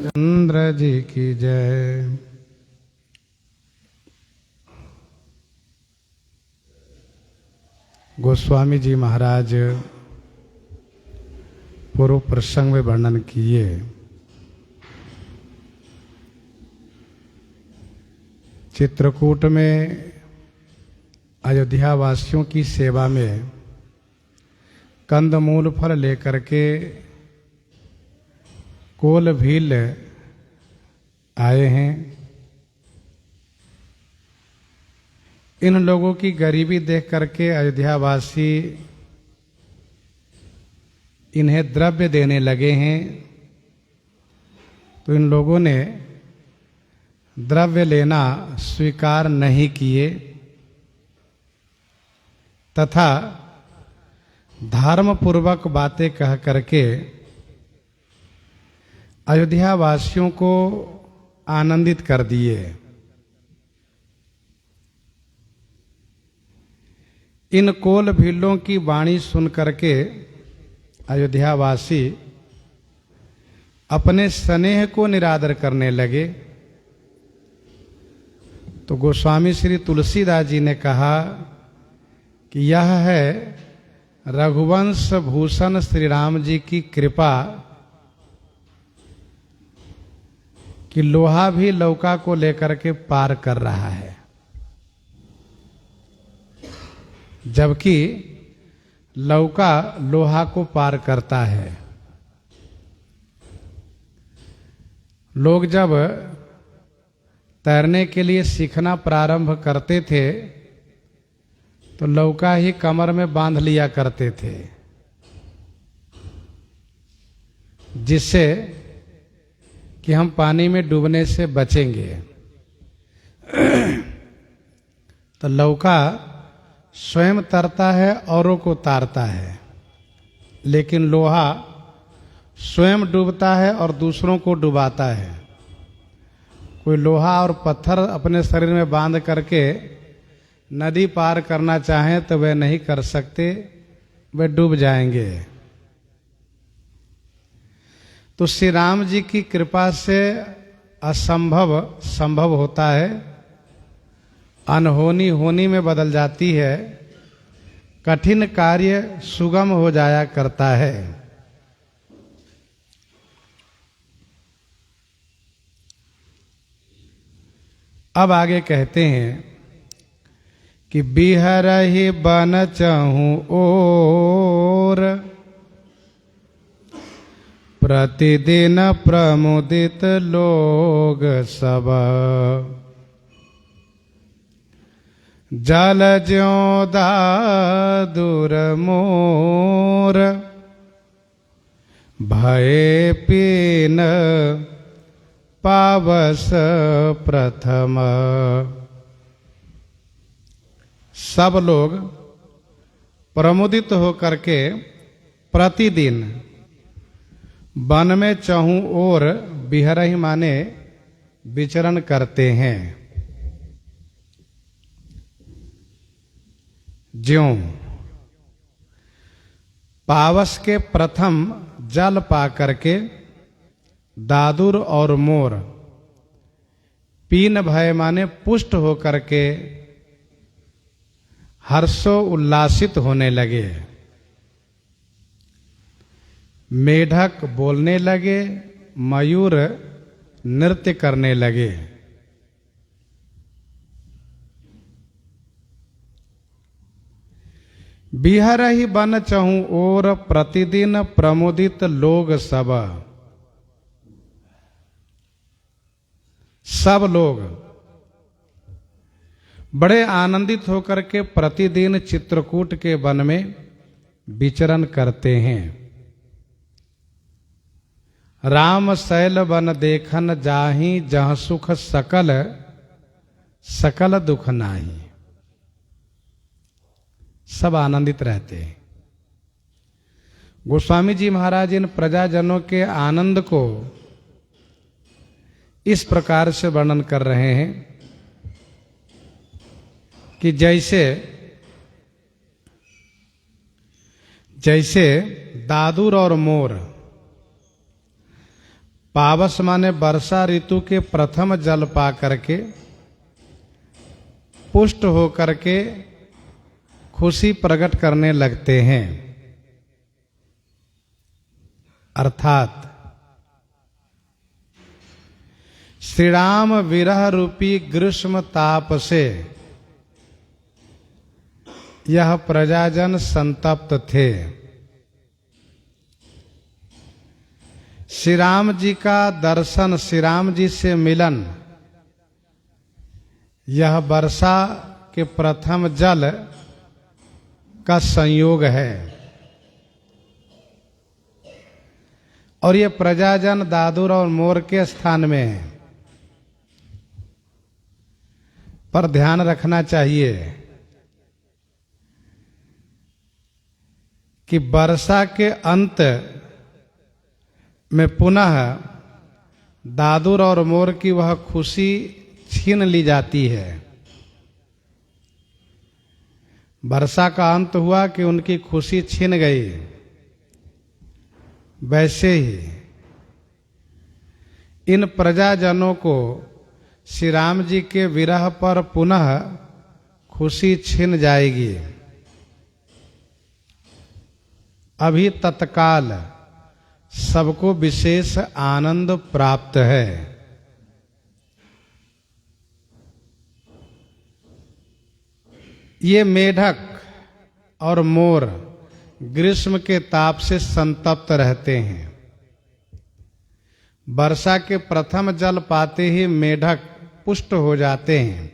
चंद्र जी की जय। गोस्वामी जी महाराज पूर्व प्रसंग में वर्णन किए। चित्रकूट में अयोध्या वासियों की सेवा में कंदमूल फल लेकर के कोल भील आए हैं। इन लोगों की गरीबी देख करके अयोध्यावासी इन्हें द्रव्य देने लगे हैं, तो इन लोगों ने द्रव्य लेना स्वीकार नहीं किए तथा धर्म पूर्वक बातें कह करके अयोध्या वासियों को आनंदित कर दिए। इन कोल भीलों की वाणी सुन करके अयोध्यावासी अपने स्नेह को निरादर करने लगे। तो गोस्वामी श्री तुलसीदास जी ने कहा कि यह है रघुवंश भूषण श्री राम जी की कृपा कि लोहा भी लौका को लेकर के पार कर रहा है, जबकि लौका लोहा को पार करता है। लोग जब तैरने के लिए सीखना प्रारंभ करते थे तो लौका ही कमर में बांध लिया करते थे, जिससे कि हम पानी में डूबने से बचेंगे। तो लौका स्वयं तरता है, औरों को तारता है, लेकिन लोहा स्वयं डूबता है और दूसरों को डुबाता है। कोई लोहा और पत्थर अपने शरीर में बांध करके नदी पार करना चाहें तो वे नहीं कर सकते, वे डूब जाएंगे। तो श्री राम जी की कृपा से असंभव संभव होता है, अनहोनी होनी में बदल जाती है, कठिन कार्य सुगम हो जाया करता है। अब आगे कहते हैं कि बिहरहि बन चहु ओर प्रतिदिन प्रमुदित लोग सब जल ज्यों दादुर मोर भय पीन पावस प्रथम। सब लोग प्रमुदित होकर के प्रतिदिन वन में चहु ओर बिहरहि माने विचरण करते हैं। ज्यों पावस के प्रथम जल पा करके दादुर और मोर पीन भय माने पुष्ट होकर के हर्षो उल्लासित होने लगे। मेढक बोलने लगे, मयूर नृत्य करने लगे। बिहरहि बन चहु ओर प्रतिदिन प्रमुदित लोग सब। सब लोग बड़े आनंदित होकर के प्रतिदिन चित्रकूट के वन में विचरण करते हैं। राम शैल वन देखन जाहि जहाँ सुख सकल सकल दुख नाही। सब आनंदित रहते हैं। गोस्वामी जी महाराज इन प्रजाजनों के आनंद को इस प्रकार से वर्णन कर रहे हैं कि जैसे जैसे दादुर और मोर पावस माने वर्षा ऋतु के प्रथम जल पा करके पुष्ट हो करके खुशी प्रकट करने लगते हैं। अर्थात श्री राम विरह रूपी ग्रीष्म ताप से यह प्रजाजन संतप्त थे। श्री राम जी का दर्शन, श्री राम जी से मिलन, यह वर्षा के प्रथम जल का संयोग है। और ये प्रजाजन दादुर और मोर के स्थान में है। पर ध्यान रखना चाहिए कि वर्षा के अंत में पुनः दादुर और मोर की वह खुशी छीन ली जाती है। वर्षा का अंत हुआ कि उनकी खुशी छीन गई। वैसे ही इन प्रजाजनों को श्री राम जी के विरह पर पुनः खुशी छिन जाएगी। अभी तत्काल सबको विशेष आनंद प्राप्त है। ये मेढक और मोर ग्रीष्म के ताप से संतप्त रहते हैं। वर्षा के प्रथम जल पाते ही मेढक पुष्ट हो जाते हैं,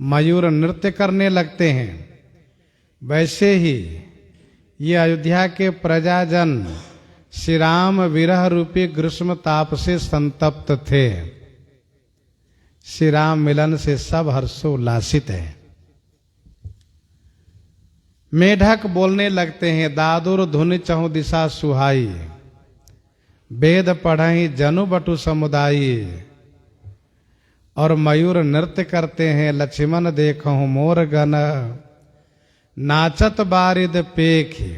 मयूर नृत्य करने लगते हैं। वैसे ही ये अयोध्या के प्रजाजन श्री राम विरह रूपी ग्रीष्म ताप से संतप्त थे। श्री राम मिलन से सब हर्षोल्लासित है। मेढक बोलने लगते हैं, दादुर धुन चहु दिशा सुहाई, वेद पढ़हि जनु बटु समुदायी। और मयूर नृत्य करते हैं, लक्ष्मण देखहु मोर गण, नाचत बारिद पेखि,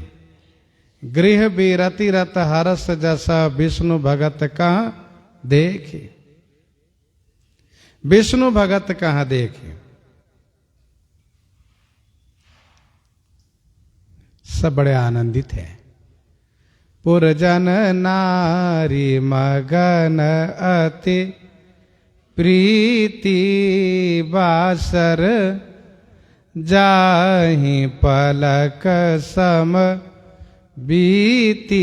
गृह बीरति रत हरस जस, विष्णु भगत कहाँ देखि। विष्णु भगत कहाँ देखि। सब बड़े आनंदित हैं। पुरजन नारी मगन अति प्रीति बासर, जाहि पलक सम बीती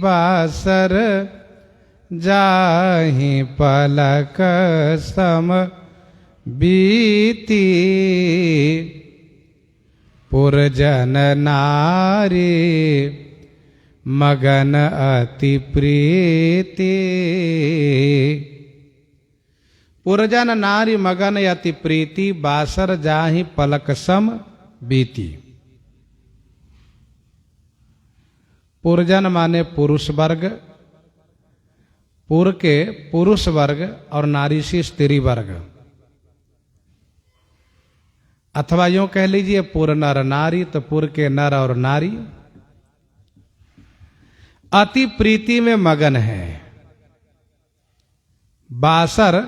बासर, जाहि पलक सम बीती। पुरजन नारी मगन अति प्रीति। पुरजन नारी मगन अति प्रीति, बासर जाहि पलक सम बीती। पुरजन माने पुरुष वर्ग, पुर के पुरुष वर्ग और नारी से स्त्री वर्ग, अथवा यूं कह लीजिए पुर नर नारी, तो पुर के नर और नारी अति प्रीति में मगन है। बासर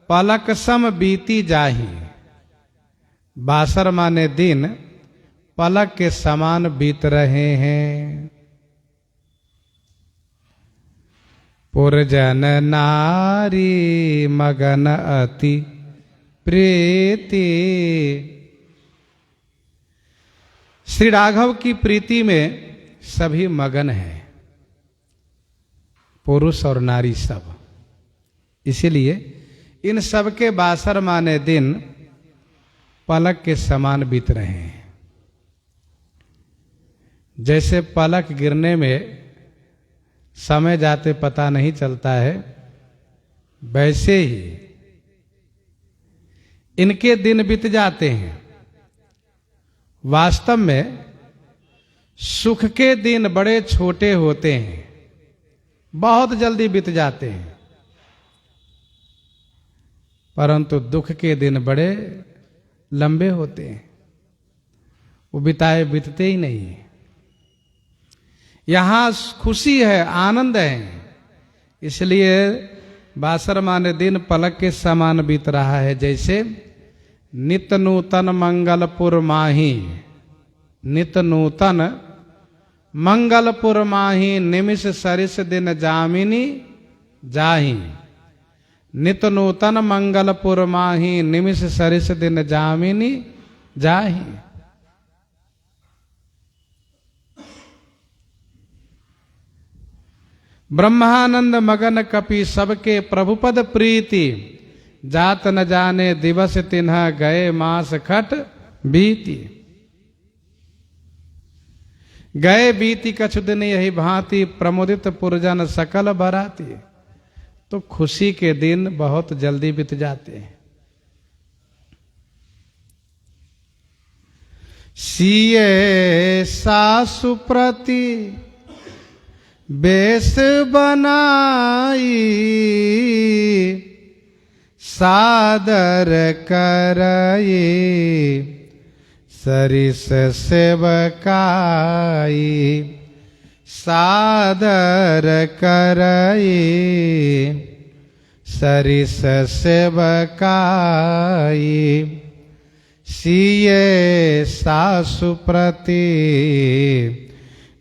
पलक सम बीती जाहि, बासर माने दिन पलक के समान बीत रहे हैं। पुरजन नारी मगन अति प्रीति। श्री राघव की प्रीति में सभी मगन हैं, पुरुष और नारी सब। इसीलिए इन सब के बासर माने दिन पलक के समान बीत रहे हैं। जैसे पलक गिरने में समय जाते पता नहीं चलता है, वैसे ही इनके दिन बीत जाते हैं। वास्तव में सुख के दिन बड़े छोटे होते हैं, बहुत जल्दी बीत जाते हैं, परंतु दुख के दिन बड़े लंबे होते हैं, वो बिताए बीतते ही नहीं। यहां खुशी है, आनंद है, इसलिए बासर माने दिन पलक के समान बीत रहा है। जैसे नित नूतन मंगलपुर माही, नित नूतन मंगलपुर माही, निमिष सरिस दिन जामिनी जाही। नित नूतन मंगलपुर माही, निमिष सरिस दिन जामिनी जाही। ब्रह्मानंद मगन कपि सबके प्रभुपद प्रीति, जात न जाने दिवस तिन्ह गए मास खट बीती। गए बीती कछु दिन यही भांति, प्रमुदित पुरजन सकल बराती। तो खुशी के दिन बहुत जल्दी बीत जाते हैं। सिए सासु प्रति बेस बनाई, सादर करई सरिस सेवकाई। सादर करई सरिस सेवकाई। सिए सासु प्रति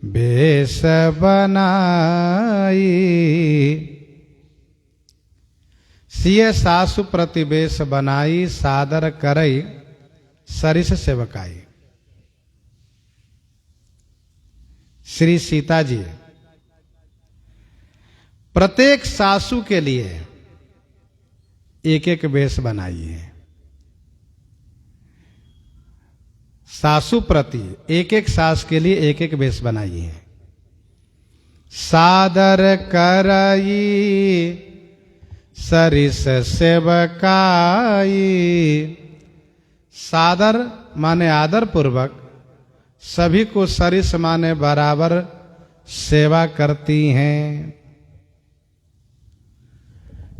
बेस बनाई। सिए सासु प्रति बेस बनाई, सादर करई सरिस सेवकाई। श्री सीता जी प्रत्येक सासू के लिए एक एक वेश बनाई है। सासू प्रति एक एक सास के लिए एक एक वेश बनाई है। सादर करई सरिस सेवकाई। सादर माने आदर पूर्वक, सभी को सरिस माने बराबर सेवा करती हैं।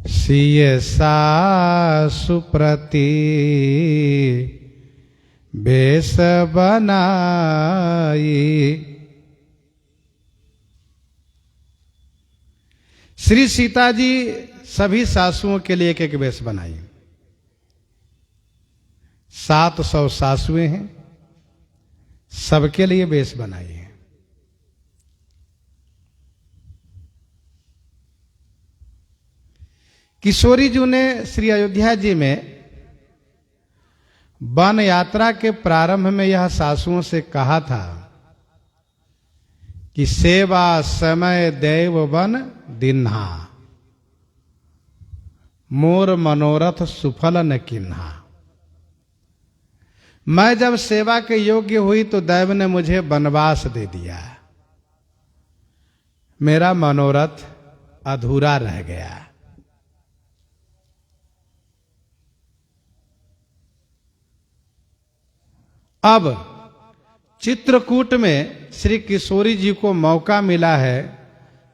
सिए सासु प्रति बेस बनाई। श्री सीता जी सभी सासुओं के लिए एक एक वेश बनाई। 700 सासुएं हैं, सबके लिए वेश बनाई है। किशोरी जी ने श्री अयोध्या जी में वन यात्रा के प्रारंभ में यह सासुओं से कहा था कि सेवा समय देव वन दिन्हा, मोर मनोरथ सुफल न किन्हा। मैं जब सेवा के योग्य हुई तो दैव ने मुझे वनवास दे दिया, मेरा मनोरथ अधूरा रह गया। अब चित्रकूट में श्री किशोरी जी को मौका मिला है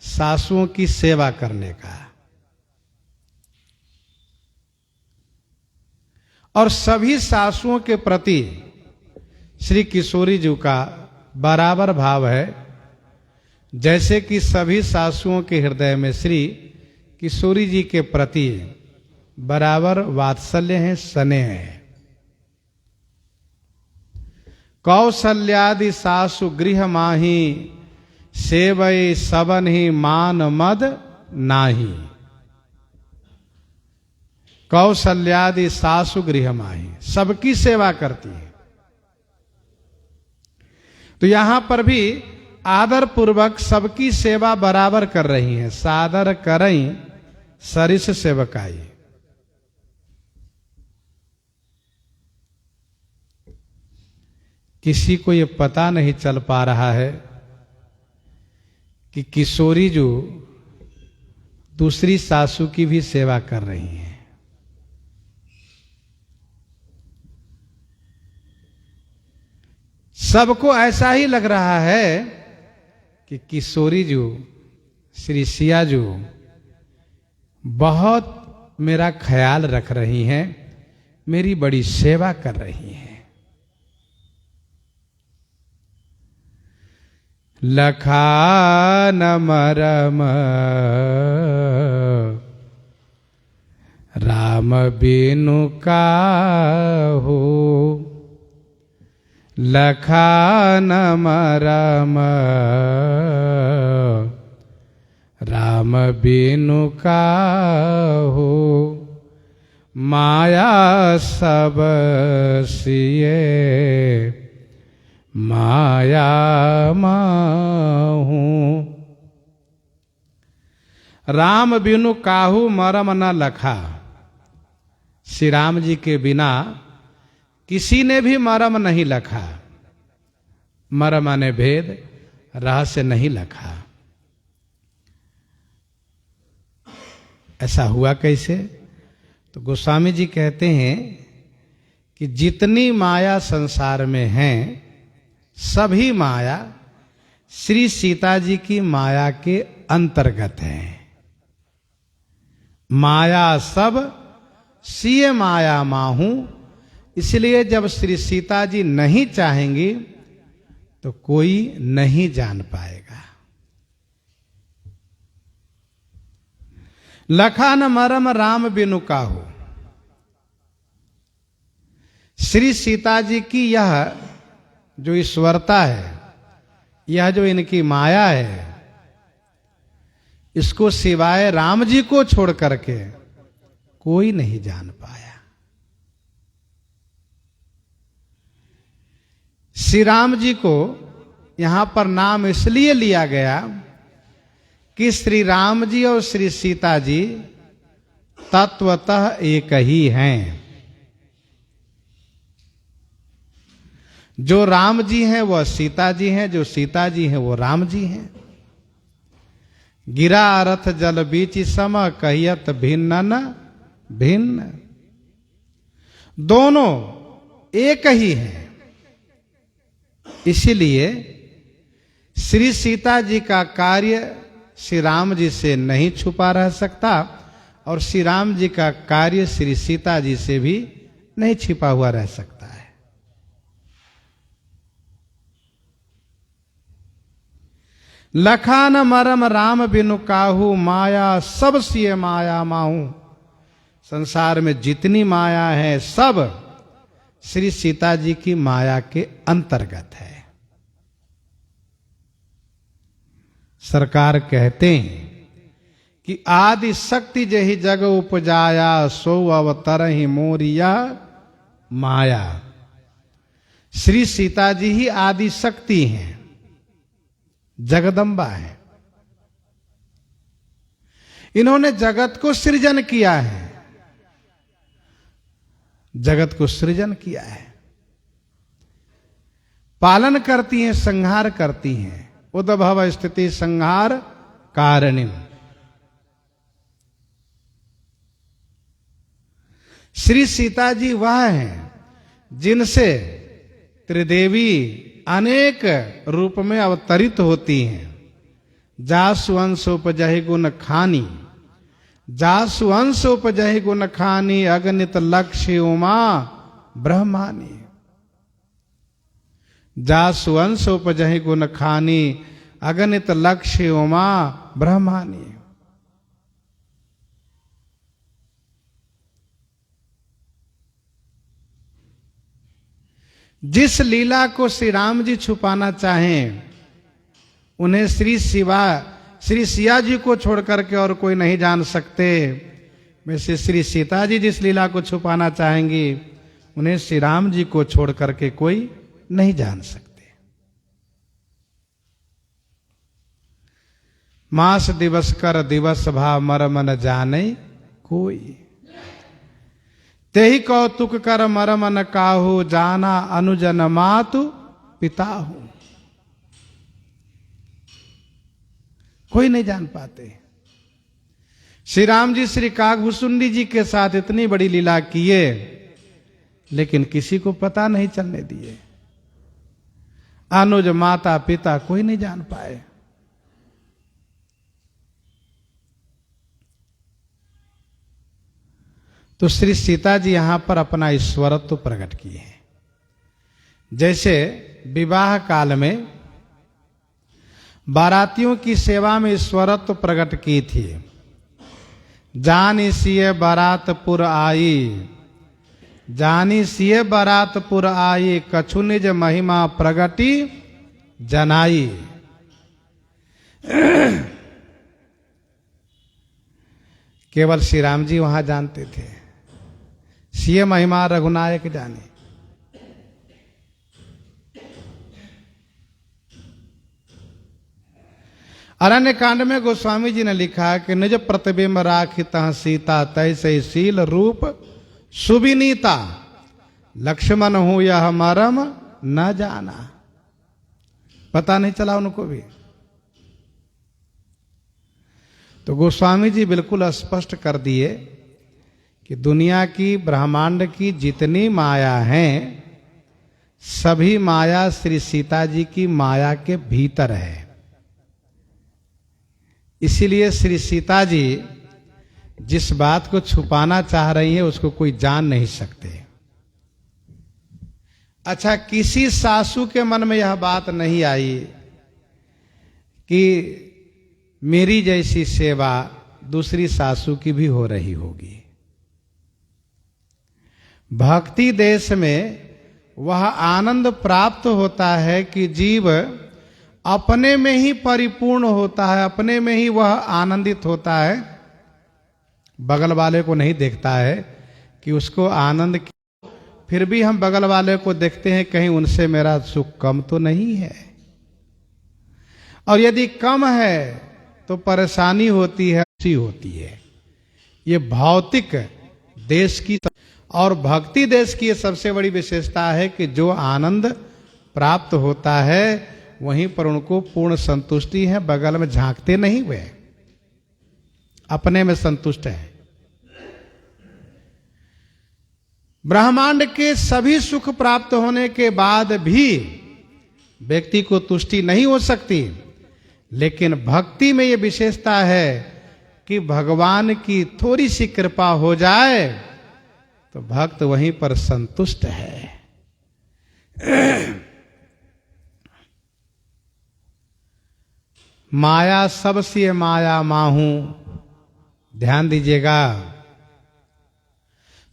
सासुओं की सेवा करने का, और सभी सासुओं के प्रति श्री किशोरी जी का बराबर भाव है, जैसे कि सभी सासुओं के हृदय में श्री किशोरी जी के प्रति बराबर वात्सल्य है, स्नेह है। कौशल्यादि सासु गृह माही, सेवई सबन ही मान मद नाही। कौशल्यादि सासु गृह माही, सबकी सेवा करती है। तो यहां पर भी आदर पूर्वक सबकी सेवा बराबर कर रही हैं। सादर करई सरिस सेवकाई। किसी को ये पता नहीं चल पा रहा है कि किशोरी जो दूसरी सासू की भी सेवा कर रही हैं। सबको ऐसा ही लग रहा है कि किशोरी जो श्री सिया जो बहुत मेरा ख्याल रख रही हैं, मेरी बड़ी सेवा कर रही हैं। लखान मरम राम बिनु काहू लखान मरम राम बिनु काहू माया सब सिए माया माहू। राम बिनु काहू मरम न लखा। श्री राम जी के बिना किसी ने भी मरम नहीं लखा। मरम ने भेद रहस्य नहीं लखा। ऐसा हुआ कैसे? तो गोस्वामी जी कहते हैं कि जितनी माया संसार में है सभी माया श्री सीता जी की माया के अंतर्गत है। माया सब सिय माया माहू। इसलिए जब श्री सीता जी नहीं चाहेंगी तो कोई नहीं जान पाएगा। लखान मरम राम बिनु काहू। श्री सीता जी की यह जो ईश्वरता है, यह जो इनकी माया है, इसको सिवाय राम जी को छोड़ करके कोई नहीं जान पाया। श्री राम जी को यहां पर नाम इसलिए लिया गया कि श्री राम जी और श्री सीता जी तत्वतः एक ही हैं। जो राम जी हैं वह सीता जी हैं, जो सीता जी हैं वो राम जी हैं। गिरा रथ जल बीच सम कहियत भिन्न न भिन्न। दोनों एक ही हैं। इसीलिए श्री सीता जी का कार्य श्री राम जी से नहीं छुपा रह सकता और श्री राम जी का कार्य श्री सीता जी से भी नहीं छिपा हुआ रह सकता है। लखान मरम राम बिनु काहू माया सब सिय माया माहू। संसार में जितनी माया है सब श्री सीता जी की माया के अंतर्गत है। सरकार कहते हैं कि आदि शक्ति जही जग उपजाया सो अवतर ही मोरिया माया। श्री सीता जी ही आदि शक्ति हैं, जगदम्बा है। इन्होंने जगत को सृजन किया है, जगत को सृजन किया है। पालन करती हैं, संहार करती हैं। उद्भव स्थिति संहार कारणिम। श्री सीता जी वह हैं जिनसे त्रिदेवी अनेक रूप में अवतरित होती हैं। जासु अंश उपजहि गुण खानी, जासु अंश उपजहि गुण खानी, अगणित लक्ष्य उमा ब्रह्मानी। जासु अंश उपजहि गुण खानी, अगणित लक्ष्य उमा ब्रह्मानी। जिस लीला को श्री राम जी छुपाना चाहें उन्हें श्री सिया जी को छोड़ करके और कोई नहीं जान सकते। वैसे श्री सीता जी जिस लीला को छुपाना चाहेंगी उन्हें श्री राम जी को छोड़ करके कोई नहीं जान सकते। मास दिवस कर दिवस भाव मरम न जाने कोई, तेहि कौतुक कर मरम न काहू, जाना अनुजन मातु पिताहू। कोई नहीं जान पाते। श्री राम जी श्री काकभूषुंडी जी के साथ इतनी बड़ी लीला किए लेकिन किसी को पता नहीं चलने दिए। अनुज माता पिता कोई नहीं जान पाए। तो श्री सीता जी यहां पर अपना ईश्वरत्व प्रकट किए हैं। जैसे विवाह काल में बारातियों की सेवा में ईश्वरत्व प्रकट की थी। जानी सिए बारातपुर आई, जानी सिए बारातपुर आई, कछु निज महिमा प्रगति जनाई। केवल श्री राम जी वहां जानते थे। सिए महिमा रघुनायक जाने। अरण्य कांड में गोस्वामी जी ने लिखा कि निज प्रतिबिंब राखित सीता तैसे शील रूप सुविनीता, लक्ष्मण हूं यह मरम न जाना। पता नहीं चला उनको भी। तो गोस्वामी जी बिल्कुल स्पष्ट कर दिए कि दुनिया की ब्रह्मांड की जितनी माया है, सभी माया श्री सीता जी की माया के भीतर है। इसीलिए श्री सीता जी जिस बात को छुपाना चाह रही है उसको कोई जान नहीं सकते। अच्छा, किसी सासू के मन में यह बात नहीं आई कि मेरी जैसी सेवा दूसरी सासू की भी हो रही होगी। भक्ति देश में वह आनंद प्राप्त होता है कि जीव अपने में ही परिपूर्ण होता है, अपने में ही वह आनंदित होता है। बगल वाले को नहीं देखता है कि उसको आनंद, फिर भी हम बगल वाले को देखते हैं कहीं उनसे मेरा सुख कम तो नहीं है। और यदि कम है तो परेशानी होती है, अच्छी होती है। ये भौतिक देश की और भक्ति देश की ये सबसे बड़ी विशेषता है कि जो आनंद प्राप्त होता है वहीं पर उनको पूर्ण संतुष्टि है। बगल में झांकते नहीं, वे अपने में संतुष्ट है। ब्रह्मांड के सभी सुख प्राप्त होने के बाद भी व्यक्ति को तुष्टि नहीं हो सकती, लेकिन भक्ति में यह विशेषता है कि भगवान की थोड़ी सी कृपा हो जाए तो भक्त वहीं पर संतुष्ट है। माया सबसे माया माहू, ध्यान दीजिएगा,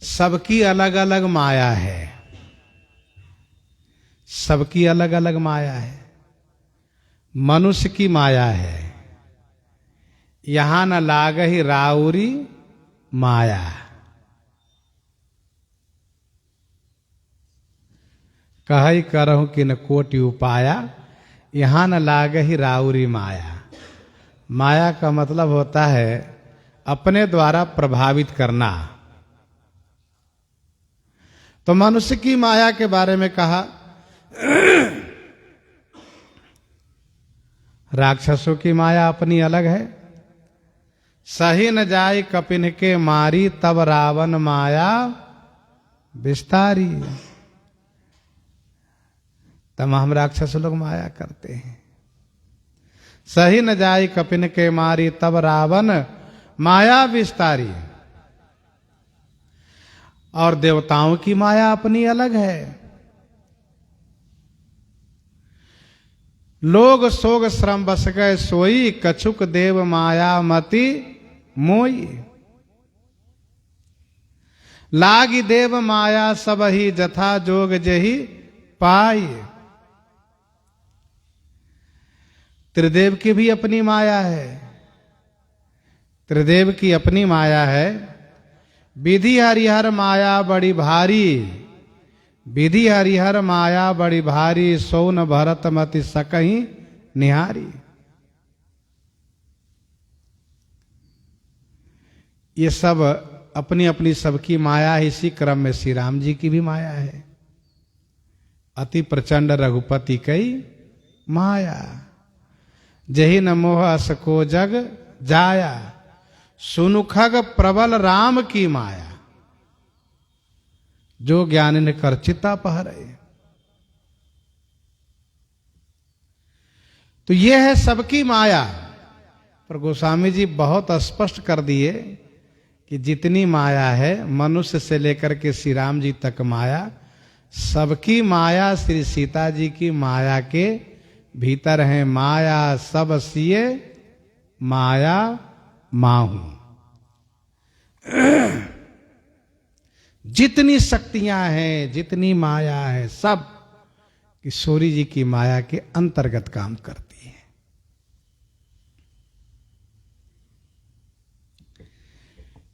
सबकी अलग अलग माया है, सबकी अलग अलग माया है। मनुष्य की माया है, यहां न लागहि राउरी माया। कहई करहु किन कोटि उपाया, यहां न लागहि राउरी माया। माया का मतलब होता है अपने द्वारा प्रभावित करना। तो मनुष्य की माया के बारे में कहा, राक्षसों की माया अपनी अलग है। सही न जाय कपिन के मारी, तब रावण माया विस्तारी। तमाम राक्षस लोग माया करते हैं। सही न जाय कपिन के मारी, तब रावण माया विस्तारी। और देवताओं की माया अपनी अलग है। लोग सोग श्रम बस गए सोई, कछुक देव माया मति मोई। लागी देव माया सब ही, जथा जोग जही पाई। त्रिदेव की भी अपनी माया है। त्रिदेव की अपनी माया है। विधि हरिहर माया बड़ी भारी, विधि हरिहर माया बड़ी भारी, सोन भरत मति सकहीं निहारी। ये सब अपनी अपनी सबकी माया है। इसी क्रम में श्री राम जी की भी माया है। अति प्रचंड रघुपति कई माया, जही न मोह अस को जग जाया। सुनु खग प्रबल राम की माया, जो ज्ञान ने कर चिता पहरे। तो यह है सबकी माया। पर गोस्वामी जी बहुत स्पष्ट कर दिए कि जितनी माया है, मनुष्य से लेकर के श्री राम जी तक माया, सबकी माया श्री सीता जी की माया के भीतर है माया सब सिए माया माहू। जितनी शक्तियां हैं, जितनी माया है, सब किशोरी जी की माया के अंतर्गत काम करती है।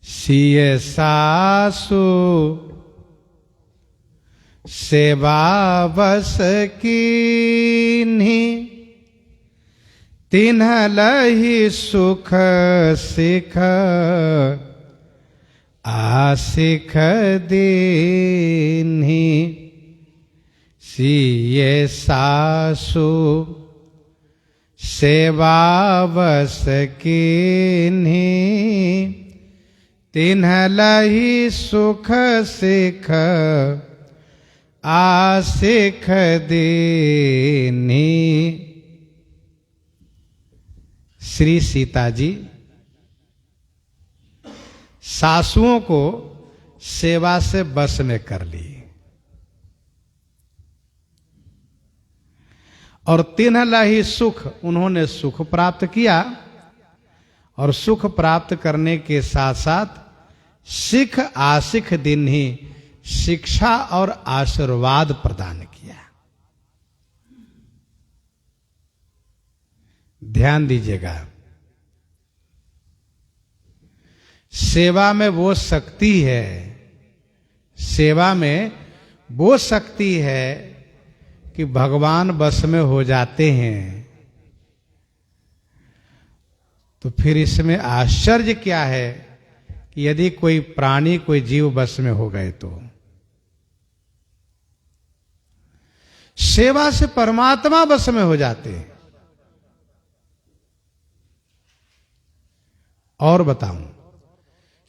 सिए सासु सेवा बस कीन्ही, तिन्ह लहि सुख सिख आसिख दीन्ही। सिए सासु सेवा बस कीन्ही, तिन्ह लहि सुख सिख आसिख दीन्ही। श्री सीता जी सासुओं को सेवा से बस में कर ली और तिन्ह लहि सुख, उन्होंने सुख प्राप्त किया और सुख प्राप्त करने के साथ साथ सिख आसिख दिन ही शिक्षा और आशीर्वाद प्रदान किया। ध्यान दीजिएगा, सेवा में वो शक्ति है, सेवा में वो शक्ति है कि भगवान बस में हो जाते हैं। तो फिर इसमें आश्चर्य क्या है कि यदि कोई प्राणी, कोई जीव बस में हो गए तो सेवा से परमात्मा बस में हो जाते हैं। और बताऊं,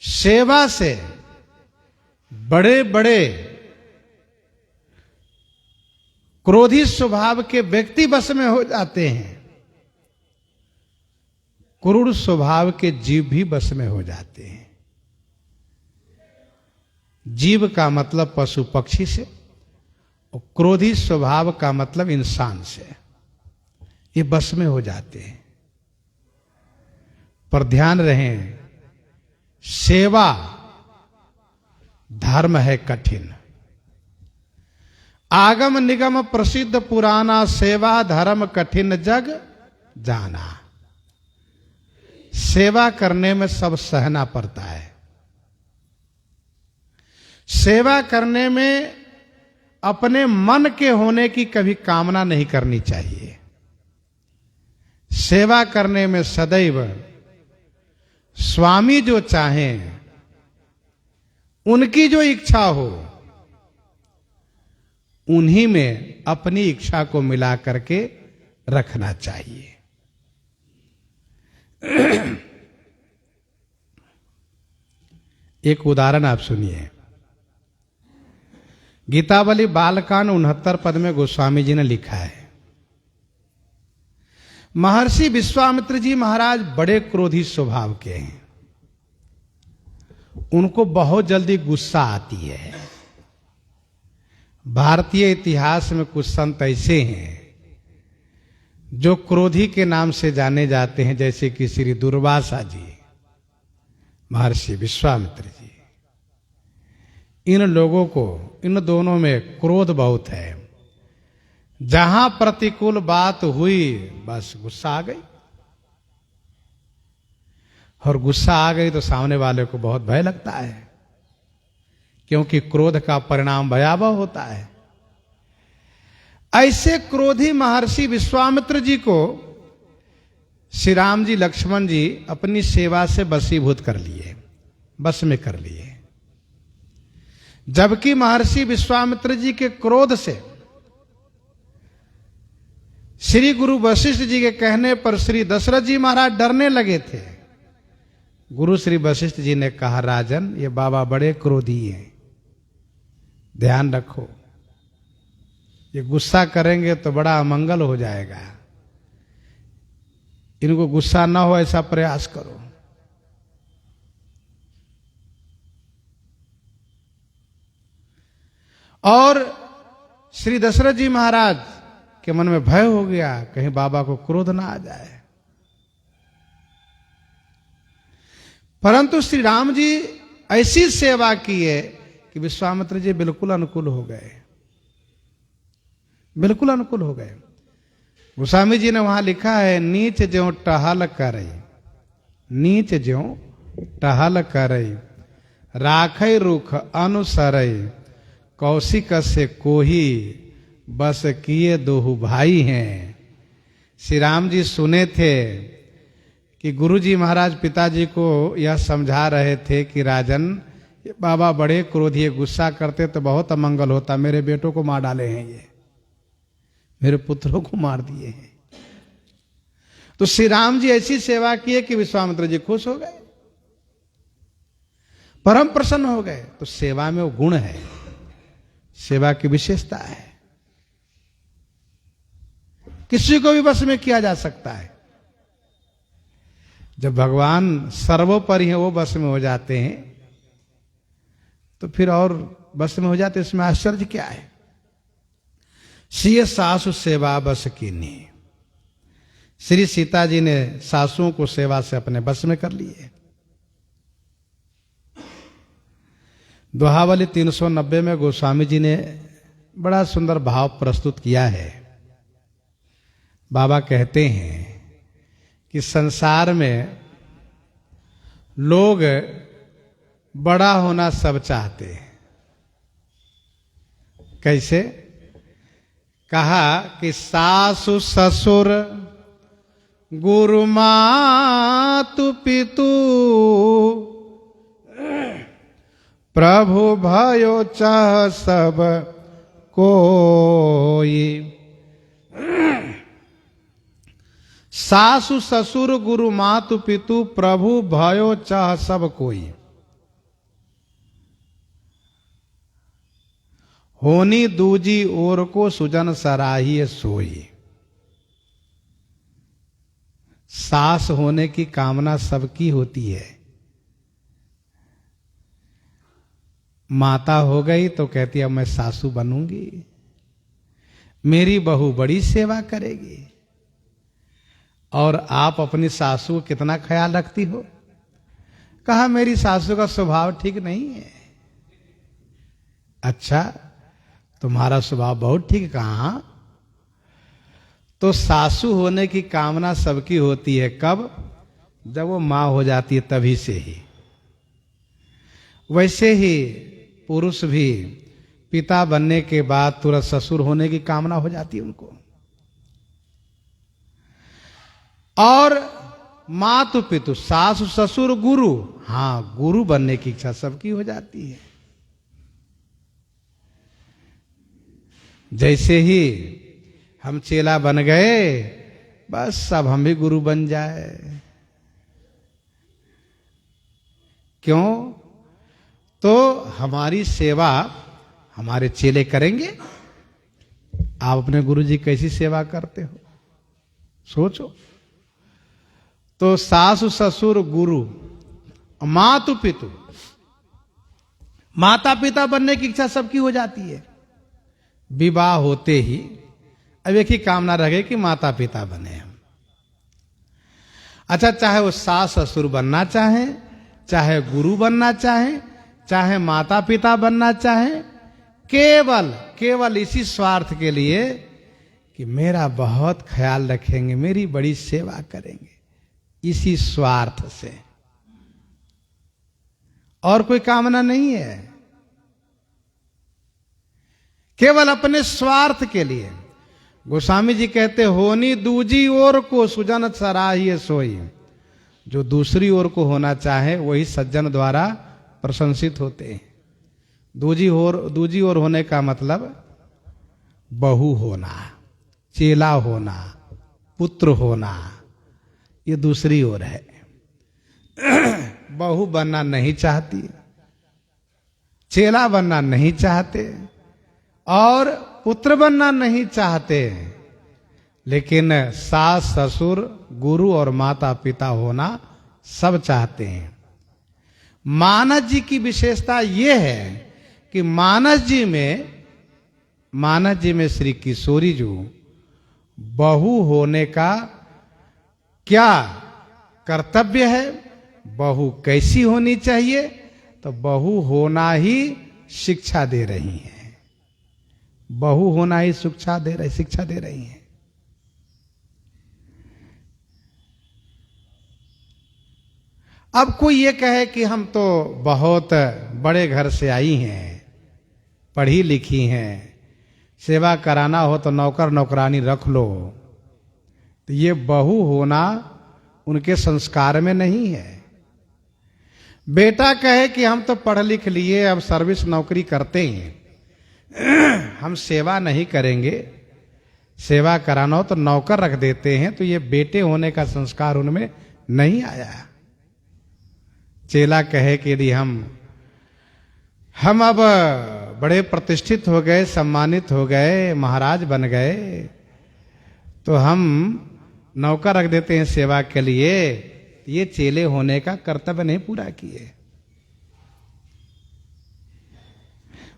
सेवा से बड़े बड़े क्रोधी स्वभाव के व्यक्ति बस में हो जाते हैं, क्रूर स्वभाव के जीव भी बस में हो जाते हैं। जीव का मतलब पशु पक्षी से और क्रोधी स्वभाव का मतलब इंसान से, ये बस में हो जाते हैं। पर ध्यान रहे, सेवा धर्म है कठिन। आगम निगम प्रसिद्ध पुराना, सेवा धर्म कठिन जग जाना। सेवा करने में सब सहना पड़ता है। सेवा करने में अपने मन के होने की कभी कामना नहीं करनी चाहिए। सेवा करने में सदैव स्वामी जो चाहें, उनकी जो इच्छा हो, उन्हीं में अपनी इच्छा को मिला करके रखना चाहिए। एक उदाहरण आप सुनिए। गीतावली बालकांड 69 पद में गोस्वामी जी ने लिखा है, महर्षि विश्वामित्र जी महाराज बड़े क्रोधी स्वभाव के हैं। उनको बहुत जल्दी गुस्सा आती है। भारतीय इतिहास में कुछ संत ऐसे हैं जो क्रोधी के नाम से जाने जाते हैं, जैसे कि श्री दुर्वासा जी, महर्षि विश्वामित्र जी। इन लोगों को, इन दोनों में क्रोध बहुत है। जहां प्रतिकूल बात हुई बस गुस्सा आ गई, और गुस्सा आ गई तो सामने वाले को बहुत भय लगता है, क्योंकि क्रोध का परिणाम भयावह होता है। ऐसे क्रोधी महर्षि विश्वामित्र जी को श्री राम जी, लक्ष्मण जी अपनी सेवा से बसीभूत कर लिए, बस में कर लिए। जबकि महर्षि विश्वामित्र जी के क्रोध से श्री गुरु वशिष्ठ जी के कहने पर श्री दशरथ जी महाराज डरने लगे थे। गुरु श्री वशिष्ठ जी ने कहा, राजन, ये बाबा बड़े क्रोधी हैं, ध्यान रखो, ये गुस्सा करेंगे तो बड़ा अमंगल हो जाएगा, इनको गुस्सा ना हो ऐसा प्रयास करो। और श्री दशरथ जी महाराज कि मन में भय हो गया कहीं बाबा को क्रोध ना आ जाए। परंतु श्री राम जी ऐसी सेवा की है कि विश्वामित्र जी बिल्कुल अनुकूल हो गए, बिल्कुल अनुकूल हो गए। गोस्वामी जी ने वहां लिखा है, नीच ज्यों टहल करई, नीच ज्यों टहल करई, राखई रुख अनुसरई, कौशिक से कोही बस किए दोहु भाई हैं। श्री राम जी सुने थे कि गुरु जी महाराज पिताजी को यह समझा रहे थे कि राजन, बाबा बड़े क्रोधी, गुस्सा करते तो बहुत अमंगल होता, मेरे बेटों को मार डाले हैं, ये मेरे पुत्रों को मार दिए हैं। तो श्री राम जी ऐसी सेवा किए कि विश्वामित्र जी खुश हो गए, परम प्रसन्न हो गए। तो सेवा में वो गुण है, सेवा की विशेषता है, किसी को भी वश में किया जा सकता है। जब भगवान सर्वोपरि हैं, वो वश में हो जाते हैं, तो फिर और वश में हो जाते, इसमें आश्चर्य क्या है। सिय सासु सेवा बस कीनी, श्री सीता जी ने सासुओं को सेवा से अपने बस में कर लिए। दोहावली 390 में गोस्वामी जी ने बड़ा सुंदर भाव प्रस्तुत किया है। बाबा कहते हैं कि संसार में लोग बड़ा होना सब चाहते हैं। कैसे? कहा कि सासु ससुर गुरु मातु पितु, प्रभु भयो चाह सब कोई। सासु ससुर गुरु मातु पितु, प्रभु भयो चाह सब कोई। होनी दूजी ओर को सुजन सराहिए सोई। सास होने की कामना सबकी होती है। माता हो गई तो कहती है मैं सासू बनूंगी, मेरी बहू बड़ी सेवा करेगी। और आप अपनी सासू को कितना ख्याल रखती हो? कहा मेरी सासू का स्वभाव ठीक नहीं है। अच्छा, तुम्हारा स्वभाव बहुत ठीक। कहा? तो सासू होने की कामना सबकी होती है। कब? जब वो मां हो जाती है, तभी से ही। वैसे ही पुरुष भी पिता बनने के बाद तुरंत ससुर होने की कामना हो जाती है उनको। और मातु पितु, सासु ससुर गुरु, हाँ, गुरु बनने की इच्छा सबकी हो जाती है। जैसे ही हम चेला बन गए, बस अब हम भी गुरु बन जाए। क्यों? तो हमारी सेवा हमारे चेले करेंगे। आप अपने गुरु जी कैसी सेवा करते हो, सोचो। तो सासु ससुर गुरु मातु पितु, माता पिता बनने की इच्छा सबकी हो जाती है। विवाह होते ही अब एक ही कामना रहे कि माता पिता बने हम। अच्छा, चाहे वो सास ससुर बनना चाहे, चाहे गुरु बनना चाहे, चाहे माता पिता बनना चाहे, केवल इसी स्वार्थ के लिए कि मेरा बहुत ख्याल रखेंगे, मेरी बड़ी सेवा करेंगे, इसी स्वार्थ से, और कोई कामना नहीं है। केवल अपने स्वार्थ के लिए। गोस्वामी जी कहते होनी दूजी ओर को सुजन सराहिए सोई। जो दूसरी ओर को होना चाहे वही सज्जन द्वारा प्रशंसित होते हैं। दूजी ओर होने का मतलब बहू होना, चेला होना, पुत्र होना, ये दूसरी ओर है। बहू बनना नहीं चाहती, चेला बनना नहीं चाहते और पुत्र बनना नहीं चाहते, लेकिन सास ससुर गुरु और माता पिता होना सब चाहते हैं। मानस जी की विशेषता यह है कि मानस जी में श्री किशोरी जी बहू होने का क्या कर्तव्य है, बहू कैसी होनी चाहिए, तो बहू होना ही शिक्षा दे रही है। बहू होना ही शिक्षा दे रही है। अब कोई ये कहे कि हम तो बहुत बड़े घर से आई हैं, पढ़ी लिखी हैं, सेवा कराना हो तो नौकर नौकरानी रख लो, तो ये बहू होना उनके संस्कार में नहीं है। बेटा कहे कि हम तो पढ़ लिख लिए, अब सर्विस नौकरी करते हैं, हम सेवा नहीं करेंगे, सेवा कराना हो तो नौकर रख देते हैं, तो ये बेटे होने का संस्कार उनमें नहीं आया। चेला कहे कि यदि हम अब बड़े प्रतिष्ठित हो गए, सम्मानित हो गए, महाराज बन गए, तो हम नौकर रख देते हैं सेवा के लिए, ये चेले होने का कर्तव्य नहीं पूरा किए।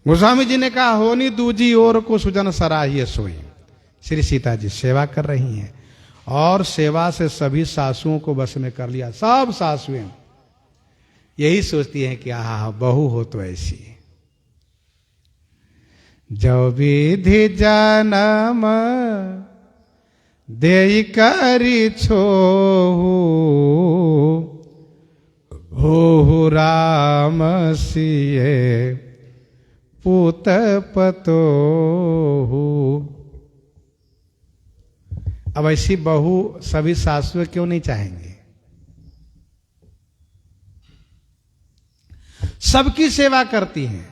गोस्वामी जी ने कहा, होनी दूजी ओर को सुजन सराहिए सोई। श्री सीता जी सेवा कर रही हैं और सेवा से सभी सासुओं को बस में कर लिया। सब सासुएं यही सोचती हैं कि आहा बहू हो तो ऐसी। जो विधि जन्म देई करी छोहु, हो राम सिए पूत पतोहु। अब ऐसी बहू सभी सासुएं क्यों नहीं चाहेंगे? सबकी सेवा करती हैं।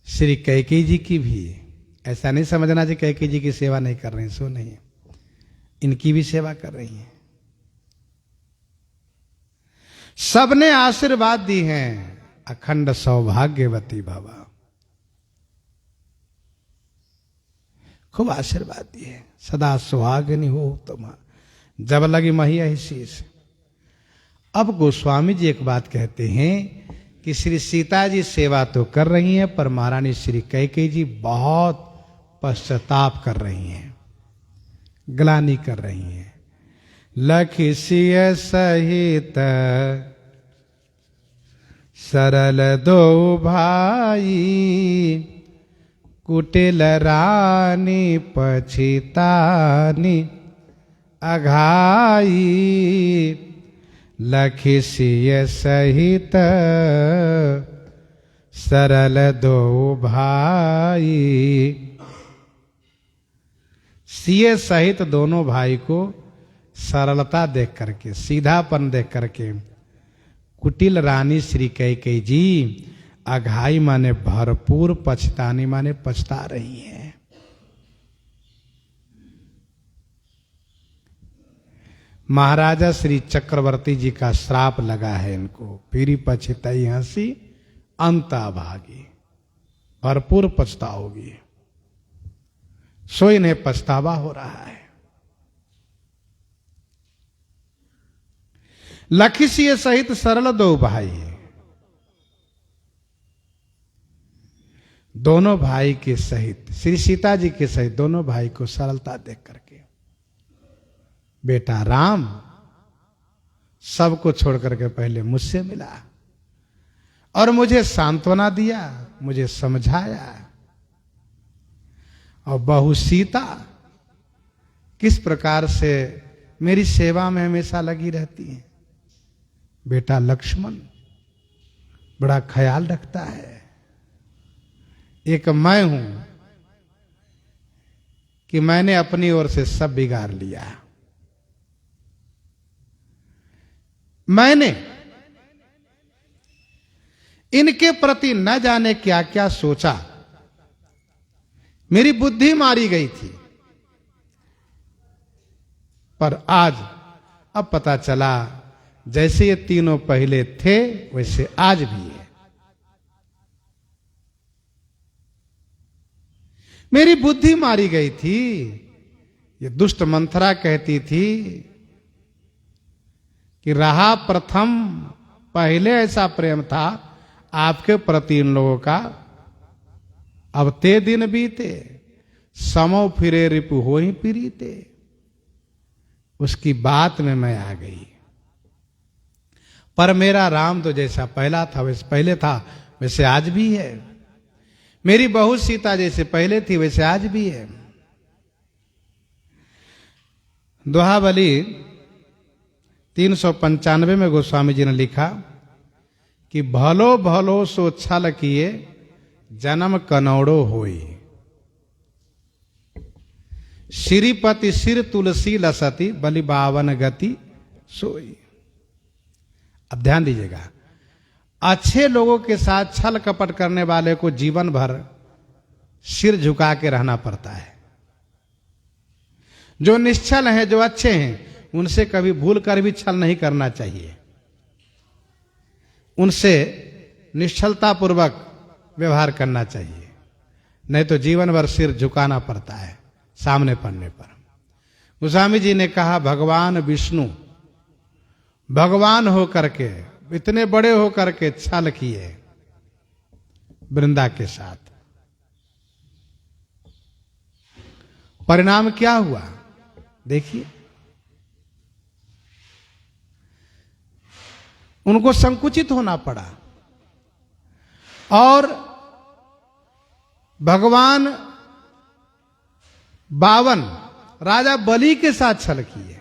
श्री कैकेयी जी की भी, ऐसा नहीं समझना जी कैकेयी जी की सेवा नहीं कर रही, सो नहीं, इनकी भी सेवा कर रही हैं। सबने आशीर्वाद दी हैं, अखंड सौभाग्यवती भव, खूब आशीर्वाद दिए, सदा सुहागिनी हो तुम जब लगी मही शीश। अब गोस्वामी जी एक बात कहते हैं कि श्री सीता जी सेवा तो कर रही हैं, पर महारानी श्री कैकेयी जी बहुत पश्चाताप कर रही हैं, ग्लानि कर रही हैं। लखि सिय सहित सरल दो भाई, कुटिल रानी पछितानी अघाई। लखि सिय सहित सरल दो भाई। सिय सहित दोनों भाई को सरलता देख करके, सीधापन देख करके कुटिल रानी श्री कैकेयी जी अघाई माने भरपूर, पछतानी माने पछता रही हैं। महाराजा श्री चक्रवर्ती जी का श्राप लगा है इनको, फिर पछताई हंसी अंत अभागी, भरपूर पछताओगी, सो इन्हें पछतावा हो रहा है। लखि सिय सहित सरल दो भाई, दोनों भाई के सहित, श्री सीता जी के सहित दोनों भाई को सरलता देख करके, बेटा राम सबको छोड़ करके पहले मुझसे मिला और मुझे सांत्वना दिया, मुझे समझाया, और बहू सीता किस प्रकार से मेरी सेवा में हमेशा लगी रहती है। बेटा लक्ष्मण बड़ा ख्याल रखता है। एक मैं हूं कि मैंने अपनी ओर से सब बिगाड़ लिया। मैंने इनके प्रति न जाने क्या क्या सोचा, मेरी बुद्धि मारी गई थी, पर आज अब पता चला जैसे ये तीनों पहले थे वैसे आज भी है। मेरी बुद्धि मारी गई थी। ये दुष्ट मंथरा कहती थी कि रहा प्रथम, पहले ऐसा प्रेम था आपके प्रति इन लोगों का, अब ते दिन बीते, समो फिरे रिपु हो ही पीरीते। उसकी बात में मैं आ गई। पर मेरा राम तो जैसा पहला था वैसे पहले था वैसे आज भी है। मेरी बहू सीता जैसे पहले थी वैसे आज भी है। दोहाबली 395 में गोस्वामी जी ने लिखा कि भलो भलो सो छल किए जन्म कनौड़ो होई। श्रीपति सिर तुलसी लसती बलि बावन गति सोई। अब ध्यान दीजिएगा, अच्छे लोगों के साथ छल कपट करने वाले को जीवन भर सिर झुका के रहना पड़ता है। जो निश्चल हैं, जो अच्छे हैं, उनसे कभी भूल कर भी छल नहीं करना चाहिए। उनसे निश्चलता पूर्वक व्यवहार करना चाहिए, नहीं तो जीवन भर सिर झुकाना पड़ता है सामने पड़ने पर। गोस्वामी जी ने कहा भगवान विष्णु भगवान हो करके, इतने बड़े हो करके छल किए वृंदा के साथ। परिणाम क्या हुआ देखिए, उनको संकुचित होना पड़ा और भगवान बावन राजा बलि के साथ छल किए।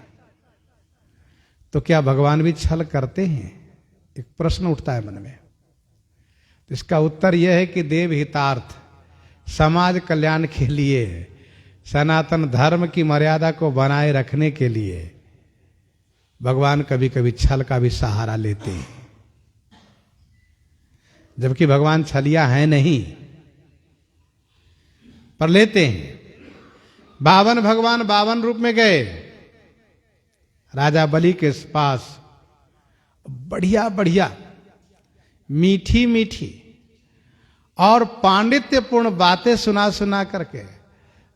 तो क्या भगवान भी छल करते हैं? एक प्रश्न उठता है मन में। तो इसका उत्तर यह है कि देव हितार्थ, समाज कल्याण के लिए, सनातन धर्म की मर्यादा को बनाए रखने के लिए भगवान कभी कभी छल का भी सहारा लेते हैं। जबकि भगवान छलिया हैं नहीं, पर लेते हैं। बावन भगवान बावन रूप में गए राजा बलि के पास, बढ़िया बढ़िया मीठी मीठी और पांडित्यपूर्ण बातें सुना सुना करके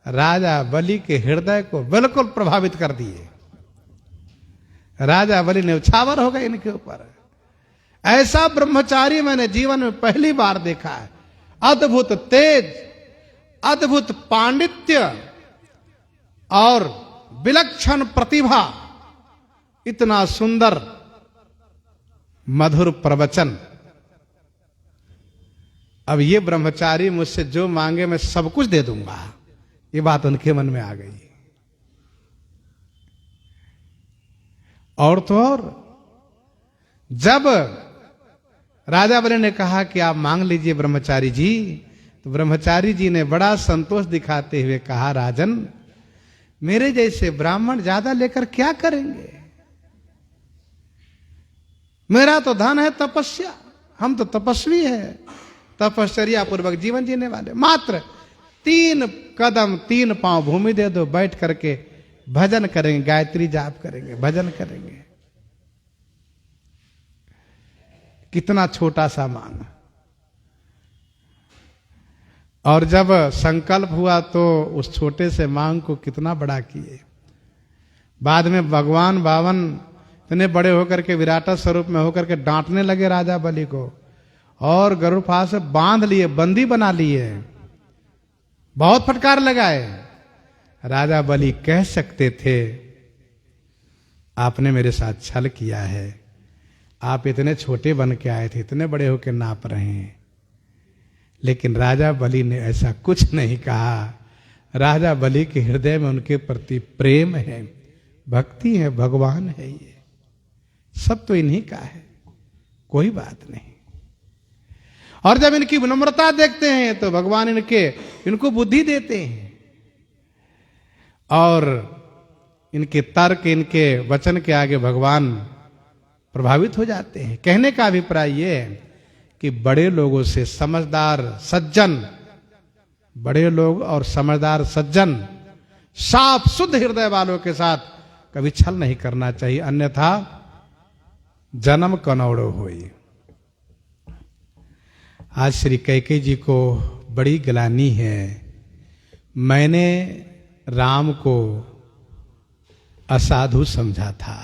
राजा बलि के हृदय को बिल्कुल प्रभावित कर दिए। राजा बलि ने उछावर हो गए इनके ऊपर। ऐसा ब्रह्मचारी मैंने जीवन में पहली बार देखा है। अद्भुत तेज, अद्भुत पांडित्य और विलक्षण प्रतिभा, इतना सुंदर मधुर प्रवचन। अब ये ब्रह्मचारी मुझसे जो मांगे मैं सब कुछ दे दूंगा, ये बात उनके मन में आ गई। और तो और जब राजा बलि ने कहा कि आप मांग लीजिए ब्रह्मचारी जी, तो ब्रह्मचारी जी ने बड़ा संतोष दिखाते हुए कहा राजन, मेरे जैसे ब्राह्मण ज्यादा लेकर क्या करेंगे? मेरा तो धन है तपस्या, हम तो तपस्वी हैं, तपश्चर्या पूर्वक जीवन जीने वाले। मात्र 3 कदम 3 पांव भूमि दे दो, बैठ करके भजन करेंगे, गायत्री जाप करेंगे, भजन करेंगे। कितना छोटा सा मांग। और जब संकल्प हुआ तो उस छोटे से मांग को कितना बड़ा किए। बाद में भगवान बावन इतने बड़े होकर के विराट स्वरूप में होकर के डांटने लगे राजा बलि को, और गरुड़फाल से बांध लिए, बंदी बना लिए, बहुत फटकार लगाए। राजा बलि कह सकते थे आपने मेरे साथ छल किया है, आप इतने छोटे बन के आए थे, इतने बड़े होकर नाप रहे हैं। लेकिन राजा बलि ने ऐसा कुछ नहीं कहा। राजा बलि के हृदय में उनके प्रति प्रेम है, भक्ति है, भगवान है। ये सब तो इन्हीं का है, कोई बात नहीं। और जब इनकी विनम्रता देखते हैं तो भगवान इनको बुद्धि देते हैं, और इनके तर्क, इनके वचन के आगे भगवान प्रभावित हो जाते हैं। कहने का अभिप्राय यह है कि बड़े लोगों से समझदार सज्जन, बड़े लोग और समझदार सज्जन, साफ शुद्ध हृदय वालों के साथ कभी छल नहीं करना चाहिए, अन्यथा जन्म कनौड़ो होई। आज श्री कैकेयी जी को बड़ी ग्लानि है। मैंने राम को असाधु समझा था,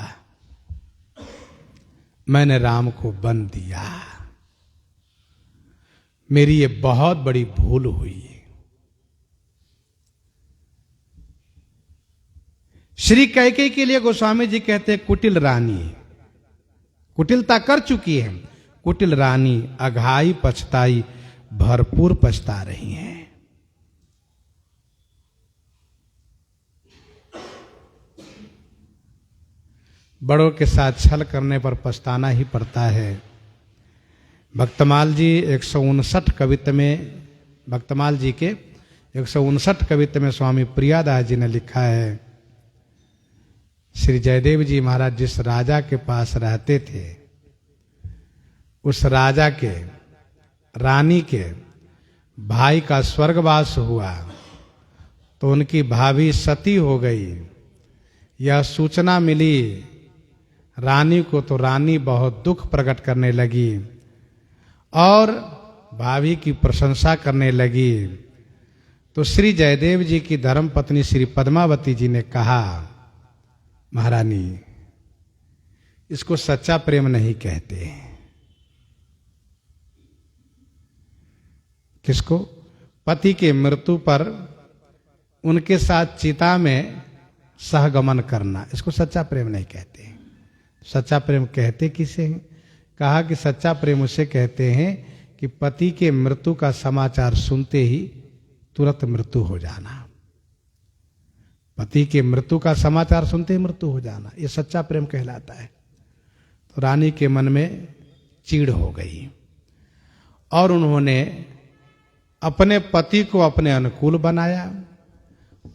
मैंने राम को बंद दिया, मेरी ये बहुत बड़ी भूल हुई। श्री कैकेयी के लिए गोस्वामी जी कहते हैं कुटिल रानी, कुटिलता कर चुकी है, कुटिल रानी अघाई पछताई भरपूर पछता रही हैं। बड़ों के साथ छल करने पर पछताना ही पड़ता है। भक्तमाल जी 159 कवित्त में, भक्तमाल जी के 159 कवित्त में स्वामी प्रियादास जी ने लिखा है, श्री जयदेव जी महाराज जिस राजा के पास रहते थे, उस राजा के रानी के भाई का स्वर्गवास हुआ तो उनकी भाभी सती हो गई। यह सूचना मिली रानी को तो रानी बहुत दुख प्रकट करने लगी और भाभी की प्रशंसा करने लगी। तो श्री जयदेव जी की धर्म पत्नी श्री पद्मावती जी ने कहा, महारानी इसको सच्चा प्रेम नहीं कहते। किसको? पति के मृत्यु पर उनके साथ चिता में सहगमन करना, इसको सच्चा प्रेम नहीं कहते। सच्चा प्रेम कहते किसे हैं? कहा कि सच्चा प्रेम उसे कहते हैं कि पति के मृत्यु का समाचार सुनते ही तुरंत मृत्यु हो जाना। पति के मृत्यु का समाचार सुनते ही मृत्यु हो जाना, यह सच्चा प्रेम कहलाता है। तो रानी के मन में चीड़ हो गई और उन्होंने अपने पति को अपने अनुकूल बनाया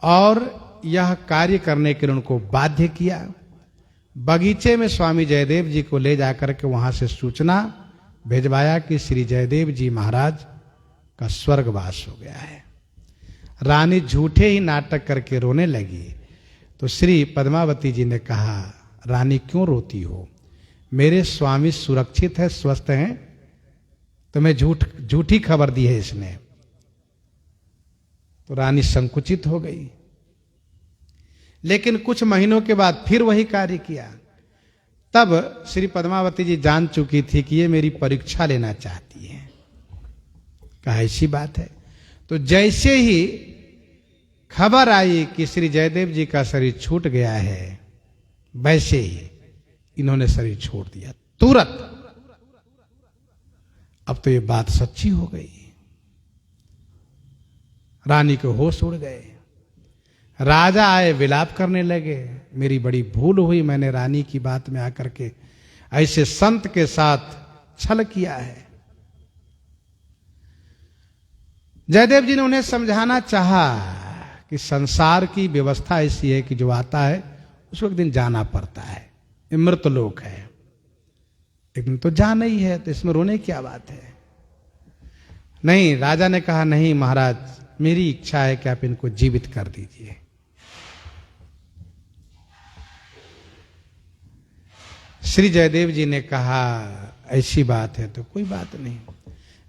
और यह कार्य करने के लिए उनको बाध्य किया। बगीचे में स्वामी जयदेव जी को ले जाकर के वहां से सूचना भेजवाया कि श्री जयदेव जी महाराज का स्वर्गवास हो गया है। रानी झूठे ही नाटक करके रोने लगी। तो श्री पद्मावती जी ने कहा, रानी क्यों रोती हो? मेरे स्वामी सुरक्षित है, स्वस्थ हैं, तुम्हें झूठी खबर दी है इसने। तो रानी संकुचित हो गई, लेकिन कुछ महीनों के बाद फिर वही कार्य किया। तब श्री पद्मावती जी जान चुकी थी कि ये मेरी परीक्षा लेना चाहती है। कहा ऐसी बात है। तो जैसे ही खबर आई कि श्री जयदेव जी का शरीर छूट गया है, वैसे ही इन्होंने शरीर छोड़ दिया तुरंत। अब तो ये बात सच्ची हो गई। रानी के होश उड़ गए। राजा आए, विलाप करने लगे, मेरी बड़ी भूल हुई, मैंने रानी की बात में आकर के ऐसे संत के साथ छल किया है। जयदेव जी ने उन्हें समझाना चाहा कि संसार की व्यवस्था ऐसी है कि जो आता है उसको एक दिन जाना पड़ता है, ये मृत लोक है, एक दिन तो जाना ही है, तो इसमें रोने की क्या बात है? नहीं, राजा ने कहा, नहीं महाराज, मेरी इच्छा है कि आप इनको जीवित कर दीजिए। श्री जयदेव जी ने कहा, ऐसी बात है तो कोई बात नहीं।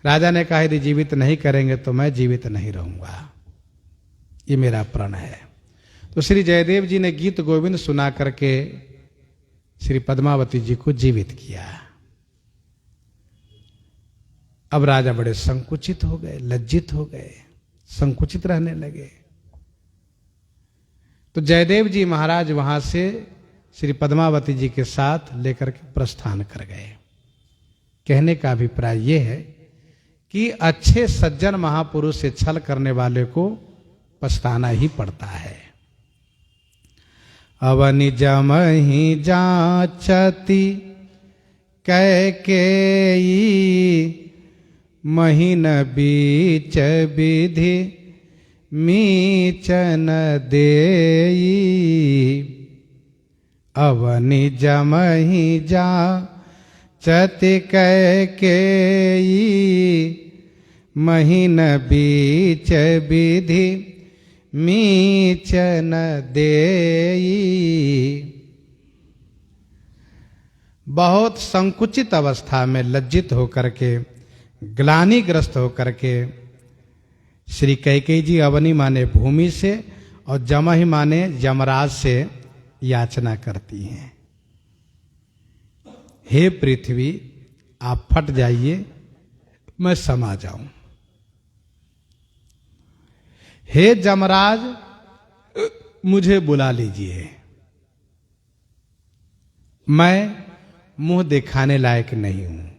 राजा ने कहा, यदि जीवित नहीं करेंगे तो मैं जीवित नहीं रहूंगा, ये मेरा प्रण है। तो श्री जयदेव जी ने गीत गोविंद सुना करके श्री पद्मावती जी को जीवित किया। अब राजा बड़े संकुचित हो गए, लज्जित हो गए, संकुचित रहने लगे। तो जयदेव जी महाराज वहां से श्री पद्मावती जी के साथ लेकर के प्रस्थान कर गए। कहने का अभिप्राय यह है कि अच्छे सज्जन महापुरुष से छल करने वाले को पछताना ही पड़ता है। अवनि जमहि जाचति कैकेयी, महीन बीच विधि मीचन देई। अवनि जमहि जाचति कैकेयी, महीन बीच विधि मीचन देई। बहुत संकुचित अवस्था में लज्जित होकर के, ग्लानिग्रस्त होकर के श्री कैकेयी जी अवनि माने भूमि से और जमहि माने यमराज से याचना करती हैं, हे पृथ्वी आप फट जाइए, मैं समा जाऊं। हे जमराज मुझे बुला लीजिए, मैं मुंह दिखाने लायक नहीं हूं,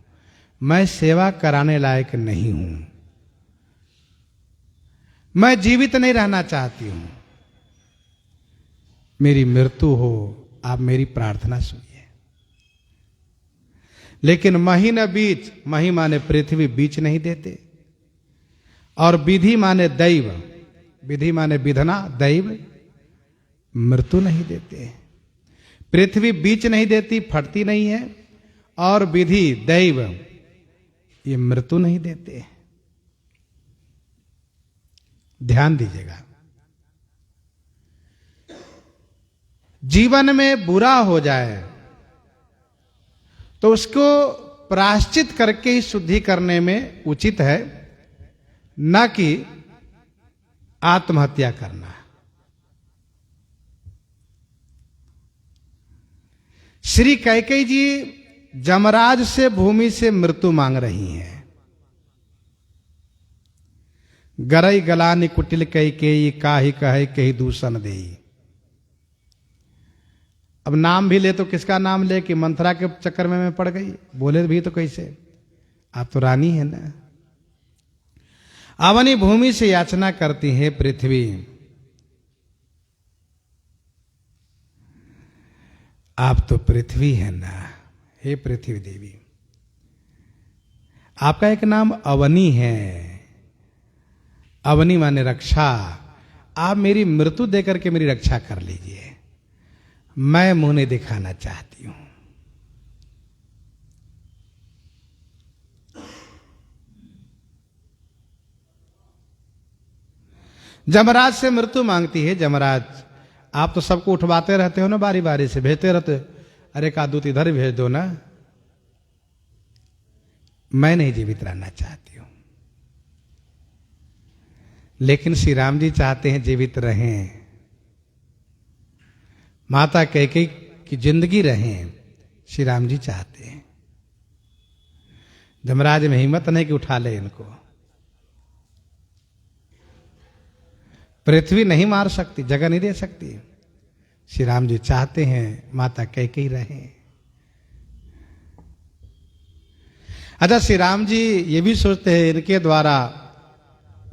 मैं सेवा कराने लायक नहीं हूं, मैं जीवित नहीं रहना चाहती हूं, मेरी मृत्यु हो, आप मेरी प्रार्थना सुनिए। लेकिन मही न बीच, मही माने पृथ्वी, बीच नहीं देते, और विधि माने दैव, विधि माने विधना, दैव मृत्यु नहीं देते। पृथ्वी बीच नहीं देती, फटती नहीं है, और विधि दैव ये मृत्यु नहीं देते। ध्यान दीजिएगा, जीवन में बुरा हो जाए तो उसको प्रायश्चित करके ही शुद्धि करने में उचित है, न कि आत्महत्या करना। श्री कैकेयी जी जमराज से भूमि से मृत्यु मांग रही हैं। गरई गलानी कुटिल कैकेयी, काहि कहे कही दूषण देई। अब नाम भी ले तो किसका नाम ले कि मंथरा के चक्कर में मैं पड़ गई, बोले भी तो कैसे, आप तो रानी है ना। अवनी भूमि से याचना करती है पृथ्वी, आप तो पृथ्वी है ना, हे पृथ्वी देवी, आपका एक नाम अवनी है, अवनी माने रक्षा, आप मेरी मृत्यु देकर के मेरी रक्षा कर लीजिए, मैं मुंह नहीं दिखाना चाहती हूं। जमराज से मृत्यु मांगती है। जमराज, आप तो सबको उठवाते रहते हो ना, बारी बारी से भेजते रहते, अरे का दूत इधर भेज दो ना, मैं नहीं जीवित रहना चाहती हूं। लेकिन श्री राम जी चाहते हैं जीवित रहें, माता कैकेयी की जिंदगी रहें, श्री राम जी चाहते हैं। जमराज में हिम्मत नहीं कि उठा ले इनको, पृथ्वी नहीं मार सकती, जगह नहीं दे सकती। श्री राम जी चाहते हैं माता कैकेयी रहें। अच्छा, श्री राम जी ये भी सोचते हैं इनके द्वारा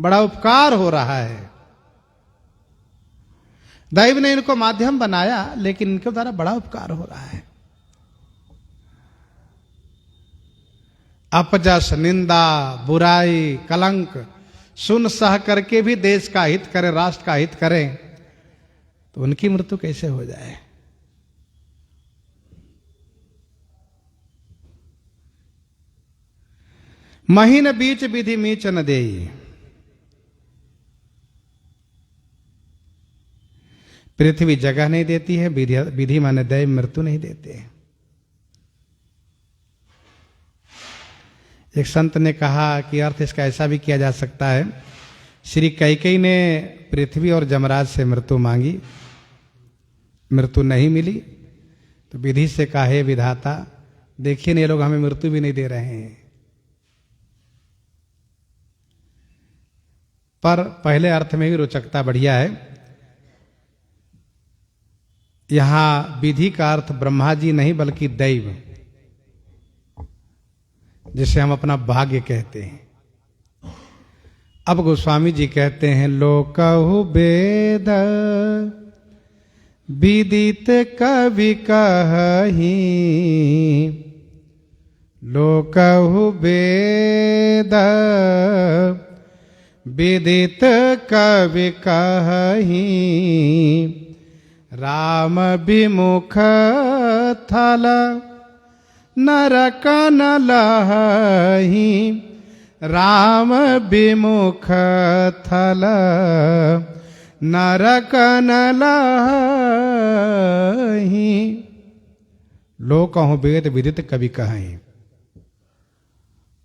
बड़ा उपकार हो रहा है, दैव ने इनको माध्यम बनाया, लेकिन इनके द्वारा बड़ा उपकार हो रहा है। अपजस, निंदा, बुराई, कलंक सुन सह करके भी देश का हित करें, राष्ट्र का हित करें, तो उनकी मृत्यु कैसे हो जाए। महीन बीच विधि मीच न देई, पृथ्वी जगह नहीं देती है, विधि माने दैव मृत्यु नहीं देते। एक संत ने कहा कि अर्थ इसका ऐसा भी किया जा सकता है, श्री कैकेयी ने पृथ्वी और जमराज से मृत्यु मांगी, मृत्यु नहीं मिली, तो विधि से कहा, हे विधाता, देखिए ये लोग हमें मृत्यु भी नहीं दे रहे हैं। पर पहले अर्थ में भी रोचकता बढ़िया है। यहां विधि का अर्थ ब्रह्मा जी नहीं बल्कि दैव, जिसे हम अपना भाग्य कहते हैं। अब गोस्वामी जी कहते हैं, लोकहु वेद विदित कवि कहि, लोकहु वेद विदित कवि कहि, राम विमुख थल नरक न लहि, राम विमुख थल नरक न लहि। लोक कहूं वेद विदित कवि कहें,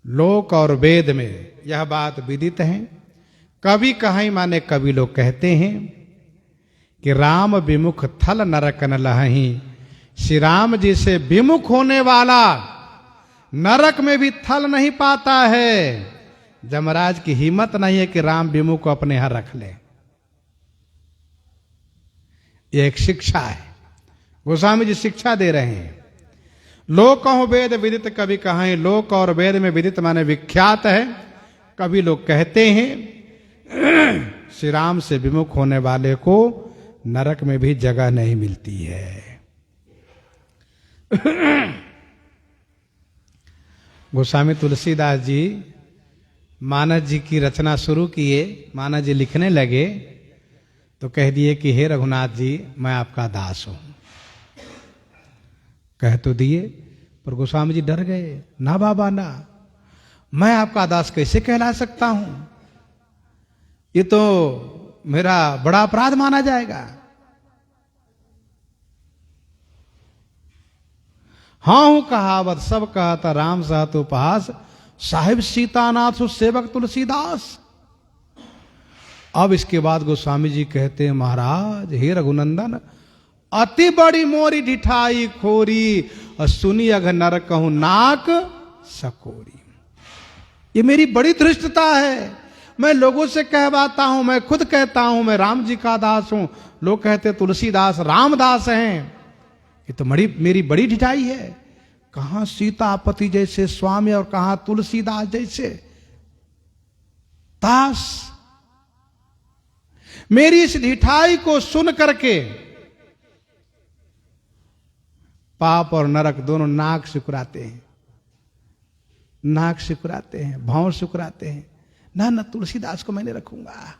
लोक और वेद में यह बात विदित है, कवि कहें माने कवि लोग कहते हैं कि राम विमुख थल नरक न लहि, श्री राम जी से विमुख होने वाला नरक में भी थल नहीं पाता है। जमराज की हिम्मत नहीं है कि राम विमुख को अपने यहां रख ले। यह एक शिक्षा है, गोस्वामी जी शिक्षा दे रहे हैं। लोक कहूं वेद विदित कभी कहें, लोक और वेद में विदित माने विख्यात है। कभी लोग कहते हैं श्री राम से विमुख होने वाले को नरक में भी जगह नहीं मिलती है। गोस्वामी तुलसीदास जी मानस जी की रचना शुरू किए, मानस जी लिखने लगे तो कह दिए कि हे रघुनाथ जी मैं आपका दास हूं। कह तो दिए, पर गोस्वामी जी डर गए। ना बाबा ना, मैं आपका दास कैसे कहला सकता हूं, ये तो मेरा बड़ा अपराध माना जाएगा। हाँ हूं कहावत सब कहता राम सहत उपहास, साहिब सीतानाथ सेवक तुलसीदास। अब इसके बाद गोस्वामी जी कहते हैं महाराज हे रघुनंदन, अति बड़ी मोरी ढिठाई खोरी, और सुनी अघ नर कहूं नाक सकोरी। ये मेरी बड़ी धृष्टता है। मैं लोगों से कहवाता हूं, मैं खुद कहता हूं मैं राम जी का दास हूं। लोग कहते तुलसीदास रामदास हैं। ये तो मेरी बड़ी ढिठाई है। कहां सीतापति जैसे स्वामी और कहां तुलसीदास जैसे दास। मेरी इस ढिठाई को सुन करके पाप और नरक दोनों नाक सिकुराते हैं, नाक सिकुराते हैं, भाव सिकुराते हैं। ना ना तुलसीदास को मैंने रखूंगा।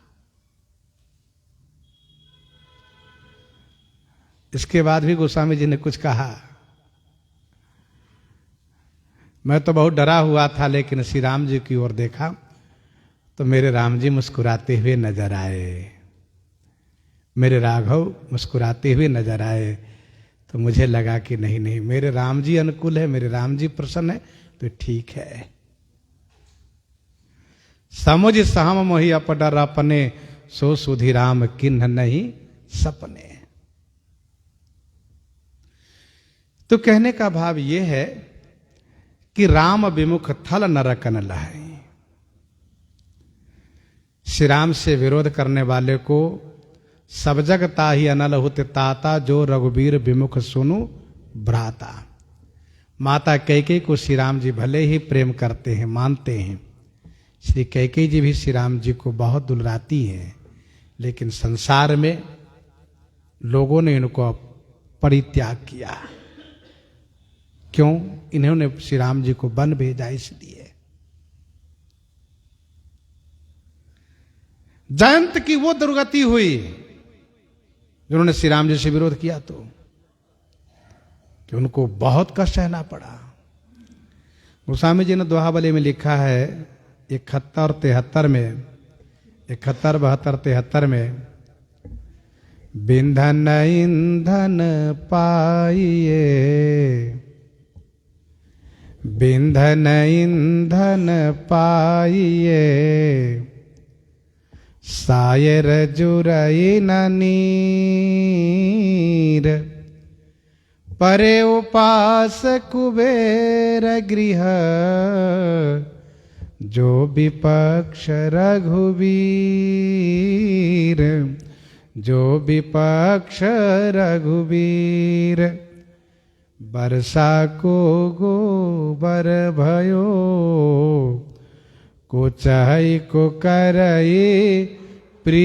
इसके बाद भी गोस्वामी जी ने कुछ कहा। मैं तो बहुत डरा हुआ था, लेकिन श्री राम जी की ओर देखा तो मेरे राम जी मुस्कुराते हुए नजर आए, मेरे राघव मुस्कुराते हुए नजर आए। तो मुझे लगा कि नहीं नहीं, मेरे राम जी अनुकूल है, मेरे राम जी प्रसन्न है तो ठीक है। समुझ सहम मोहि अपडर अपने, सो सुधि राम किन्ह नहीं सपने। तो कहने का भाव यह है कि राम विमुख थल नरकन लहै। श्री राम से विरोध करने वाले को सब जग ताहि अनल हुत ताता, जो रघुबीर विमुख सुनु भ्राता। माता कैकेयी को श्री राम जी भले ही प्रेम करते हैं, मानते हैं। श्री कैकेयी जी भी श्री राम जी को बहुत दुलराती हैं, लेकिन संसार में लोगों ने इनको परित्याग किया। क्यों? इन्होंने श्री राम जी को वन भेजा इसलिए। जयंत की वो दुर्गति हुई जिन्होंने श्री राम जी से विरोध किया, तो कि उनको बहुत कष्ट सहना पड़ा। गोस्वामी जी ने दोहावली में लिखा है 71 और 73 में, 71, 72, 73 में, बिंधन ईंधन पाइए, बिंधन ईंधन पाइए, सायर जुरई न नीर, परे उपास कुबेर गृह, जो विपक्ष रघुवीर, जो विपक्ष रघुवीर। बरसा को गोबर भयो, को चाहि को करई प्रीति,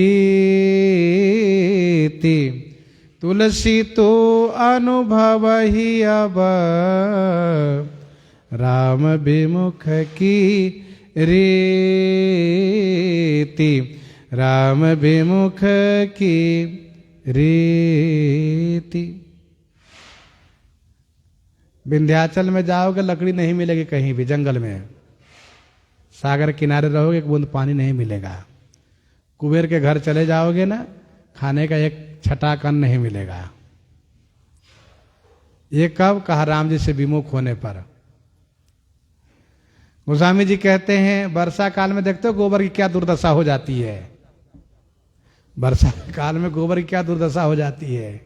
तुलसी तो अनुभव ही अब, राम विमुख की रीति, राम विमुख की रीति। विंध्याचल में जाओगे लकड़ी नहीं मिलेगी, कहीं भी जंगल में। सागर किनारे रहोगे एक बूंद पानी नहीं मिलेगा। कुबेर के घर चले जाओगे ना, खाने का एक छटाक अन्न नहीं मिलेगा। ये कब कहा? राम जी से विमुख होने पर। गोस्वामी जी कहते हैं वर्षा काल में देखते हो गोबर की क्या दुर्दशा हो जाती है। वर्षा काल में गोबर की क्या दुर्दशा हो जाती है।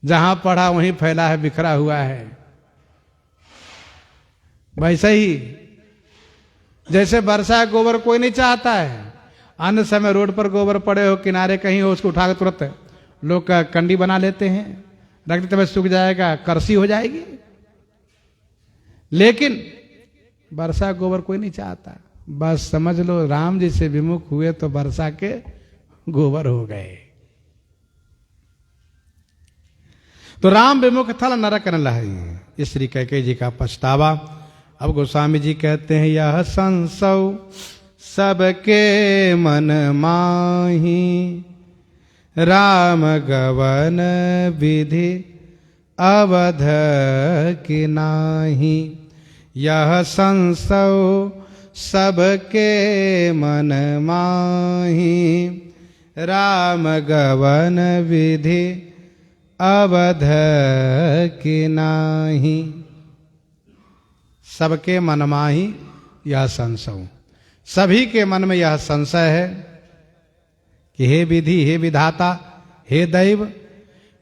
जहां पड़ा वहीं फैला है, बिखरा हुआ है। वैसे ही जैसे वर्षा गोबर कोई नहीं चाहता है, अन्य समय रोड पर गोबर पड़े हो, किनारे कहीं हो, उसको उठाकर तुरंत लोग कंडी बना लेते हैं, रख देते, सूख जाएगा, करसी हो जाएगी। लेकिन वर्षा गोबर कोई नहीं चाहता। बस समझ लो राम जी से विमुख हुए तो वर्षा के गोबर हो गए। तो राम विमुख थल नरक न लहई, ये श्री कैकेयी जी का पछतावा। अब गोस्वामी जी कहते हैं यह संसौ सबके मन माही, राम गवन विधि अवध की नाही। यह संसौ सबके मन माही, राम गवन विधि अवध की नाही। सबके मन माही यह संशय, सभी के मन में यह संशय है कि हे विधि, हे विधाता, हे दैव,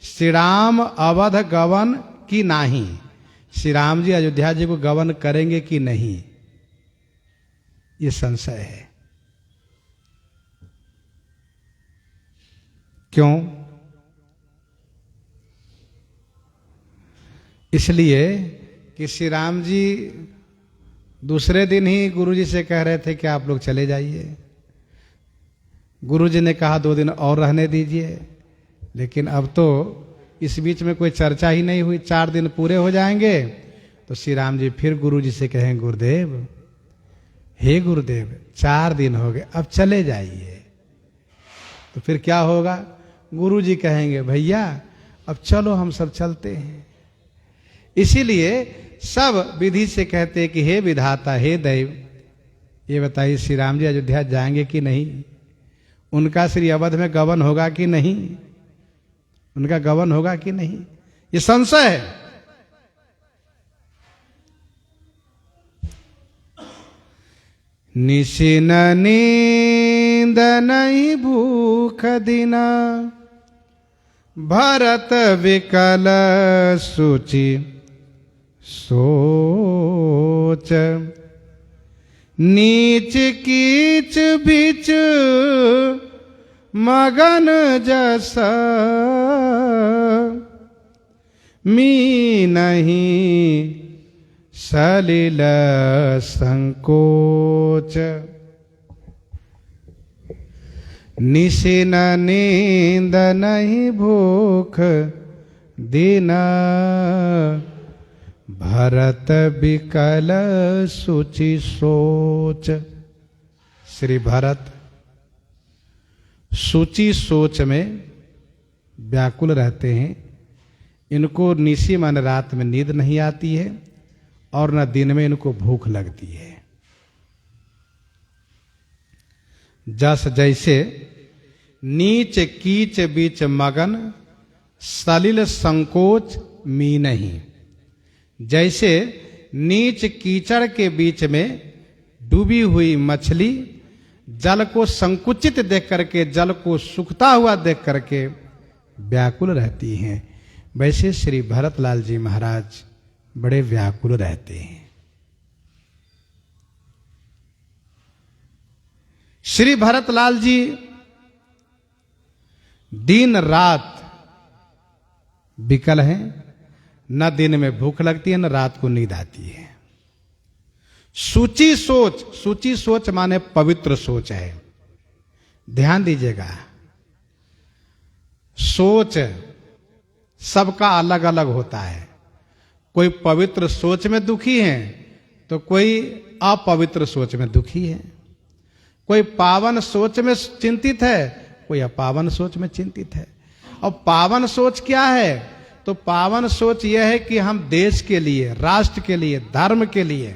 श्री राम अवध गवन की नाही। श्री राम जी अयोध्या जी को गवन करेंगे कि नहीं, ये संशय है। क्यों? इसलिए कि श्री राम जी दूसरे दिन ही गुरु जी से कह रहे थे कि आप लोग चले जाइए। गुरु जी ने कहा 2 दिन और रहने दीजिए, लेकिन अब तो इस बीच में कोई चर्चा ही नहीं हुई। 4 दिन पूरे हो जाएंगे तो श्री राम जी फिर गुरु जी से कहें गुरुदेव, हे गुरुदेव 4 दिन हो गए, अब चले जाइए। तो फिर क्या होगा? गुरु जी कहेंगे भैया अब चलो हम सब चलते हैं। इसीलिए सब विधि से कहते हैं कि हे विधाता, हे दैव, ये बताइए श्री राम जी अयोध्या जाएंगे कि नहीं, उनका श्री अवध में गवन होगा कि नहीं, उनका गवन होगा कि नहीं, ये संशय है। निशिन नींद नहीं भूख दिना, भरत विकल सूचि सोच। नीच कीच बीच मगन जस, मी नहीं सलिल संकोच। निशिन नींद नहीं भूख दिन, भरत विकल सूचि सोच। श्री भरत सूची सोच में व्याकुल रहते हैं। इनको निशी मन रात में नींद नहीं आती है और न दिन में इनको भूख लगती है। जस जैसे नीच कीच बीच मगन, सलिल संकोच मी नहीं। जैसे नीच कीचड़ के बीच में डूबी हुई मछली जल को संकुचित देख करके, जल को सूखता हुआ देख करके व्याकुल रहती हैं, वैसे श्री भरतलाल जी महाराज बड़े व्याकुल रहते हैं। श्री भरतलाल जी दिन रात विकल हैं, न दिन में भूख लगती है न रात को नींद आती है। सूची सोच, सूची सोच माने पवित्र सोच है। ध्यान दीजिएगा, सोच सबका अलग अलग होता है। कोई पवित्र सोच में दुखी है तो कोई अपवित्र सोच में दुखी है। कोई पावन सोच में चिंतित है, कोई अपावन सोच में चिंतित है। और पावन सोच क्या है? तो पावन सोच यह है कि हम देश के लिए, राष्ट्र के लिए, धर्म के लिए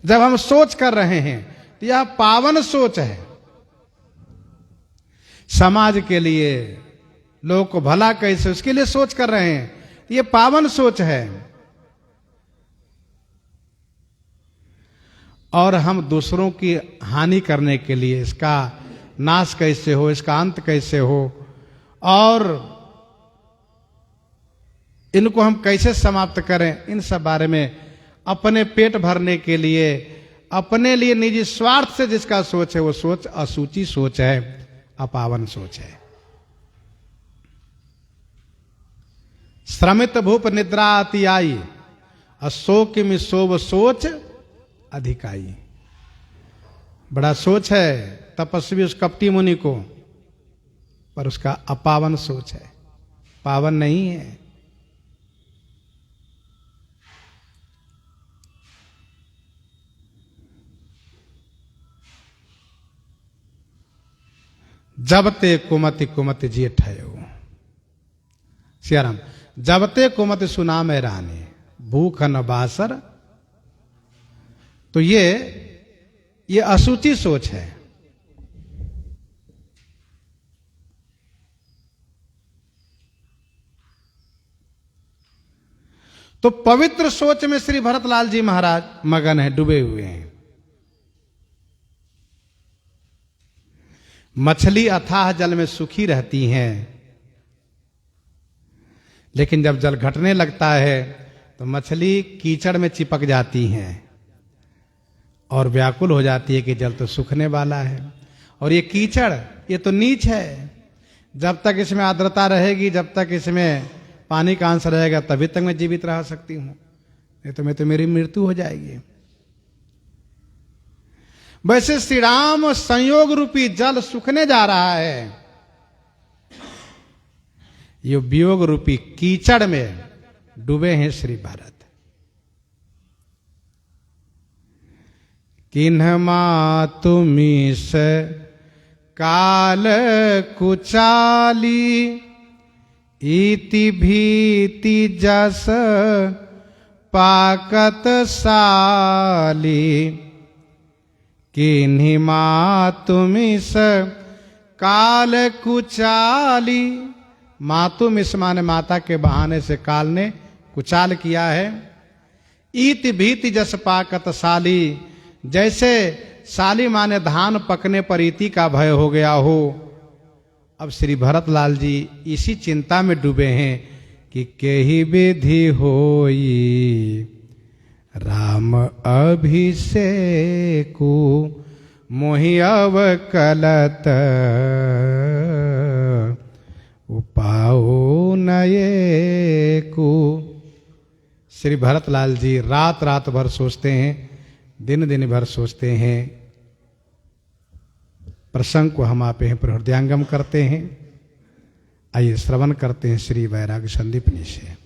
जब हम सोच कर रहे हैं तो यह पावन सोच है। समाज के लिए, लोगों को भला कैसे, उसके लिए सोच कर रहे हैं, ये पावन सोच है। और हम दूसरों की हानि करने के लिए, इसका नाश कैसे हो, इसका अंत कैसे हो, और इनको हम कैसे समाप्त करें, इन सब बारे में अपने पेट भरने के लिए, अपने लिए निजी स्वार्थ से जिसका सोच है, वो सोच असूची सोच है, अपावन सोच है। श्रमित भूप निद्रा अति आई, अशोक में सोव सोच अधिकाई। बड़ा सोच है तपस्वी उस कपटी मुनि को, पर उसका अपावन सोच है, पावन नहीं है। जब ते कुमति कुमति जी ठयो, सियाराम, जब ते कुमति सुना में रानी, भूख न बासर। तो ये अशुचि सोच है। तो पवित्र सोच में श्री भरतलाल जी महाराज मगन है, डूबे हुए हैं। मछली अथाह जल में सुखी रहती हैं, लेकिन जब जल घटने लगता है तो मछली कीचड़ में चिपक जाती हैं और व्याकुल हो जाती है कि जल तो सूखने वाला है। और ये कीचड़ ये तो नीच है, जब तक इसमें आर्द्रता रहेगी, जब तक इसमें पानी का अंश रहेगा, तभी तक मैं जीवित रह सकती हूं, नहीं तो मेरी मृत्यु हो जाएगी। वैसे श्री राम संयोग रूपी जल सूखने जा रहा है, ये वियोग रूपी कीचड़ में डूबे हैं श्री भरत। किन्हमा तुमी से काल कुचाली, इति भीति जस पाकत साली। किन्हीं मातुमिस काल कुचाली, मातुमिस माने माता के बहाने से काल ने कुचाल किया है। ईति भीति जस पाकत साली, जैसे साली माने धान पकने पर इति का भय हो गया हो। अब श्री भरतलाल जी इसी चिंता में डूबे हैं कि केहि विधि होई राम अभिषेकु, मोहि अवकलत उपाओ नयेकु। श्री भरतलाल जी रात रात भर सोचते हैं, दिन दिन भर सोचते हैं। प्रसंग को हम आप हैं हृदयांगम करते हैं। आइए श्रवण करते हैं श्री वैराग्य संदीपनी से।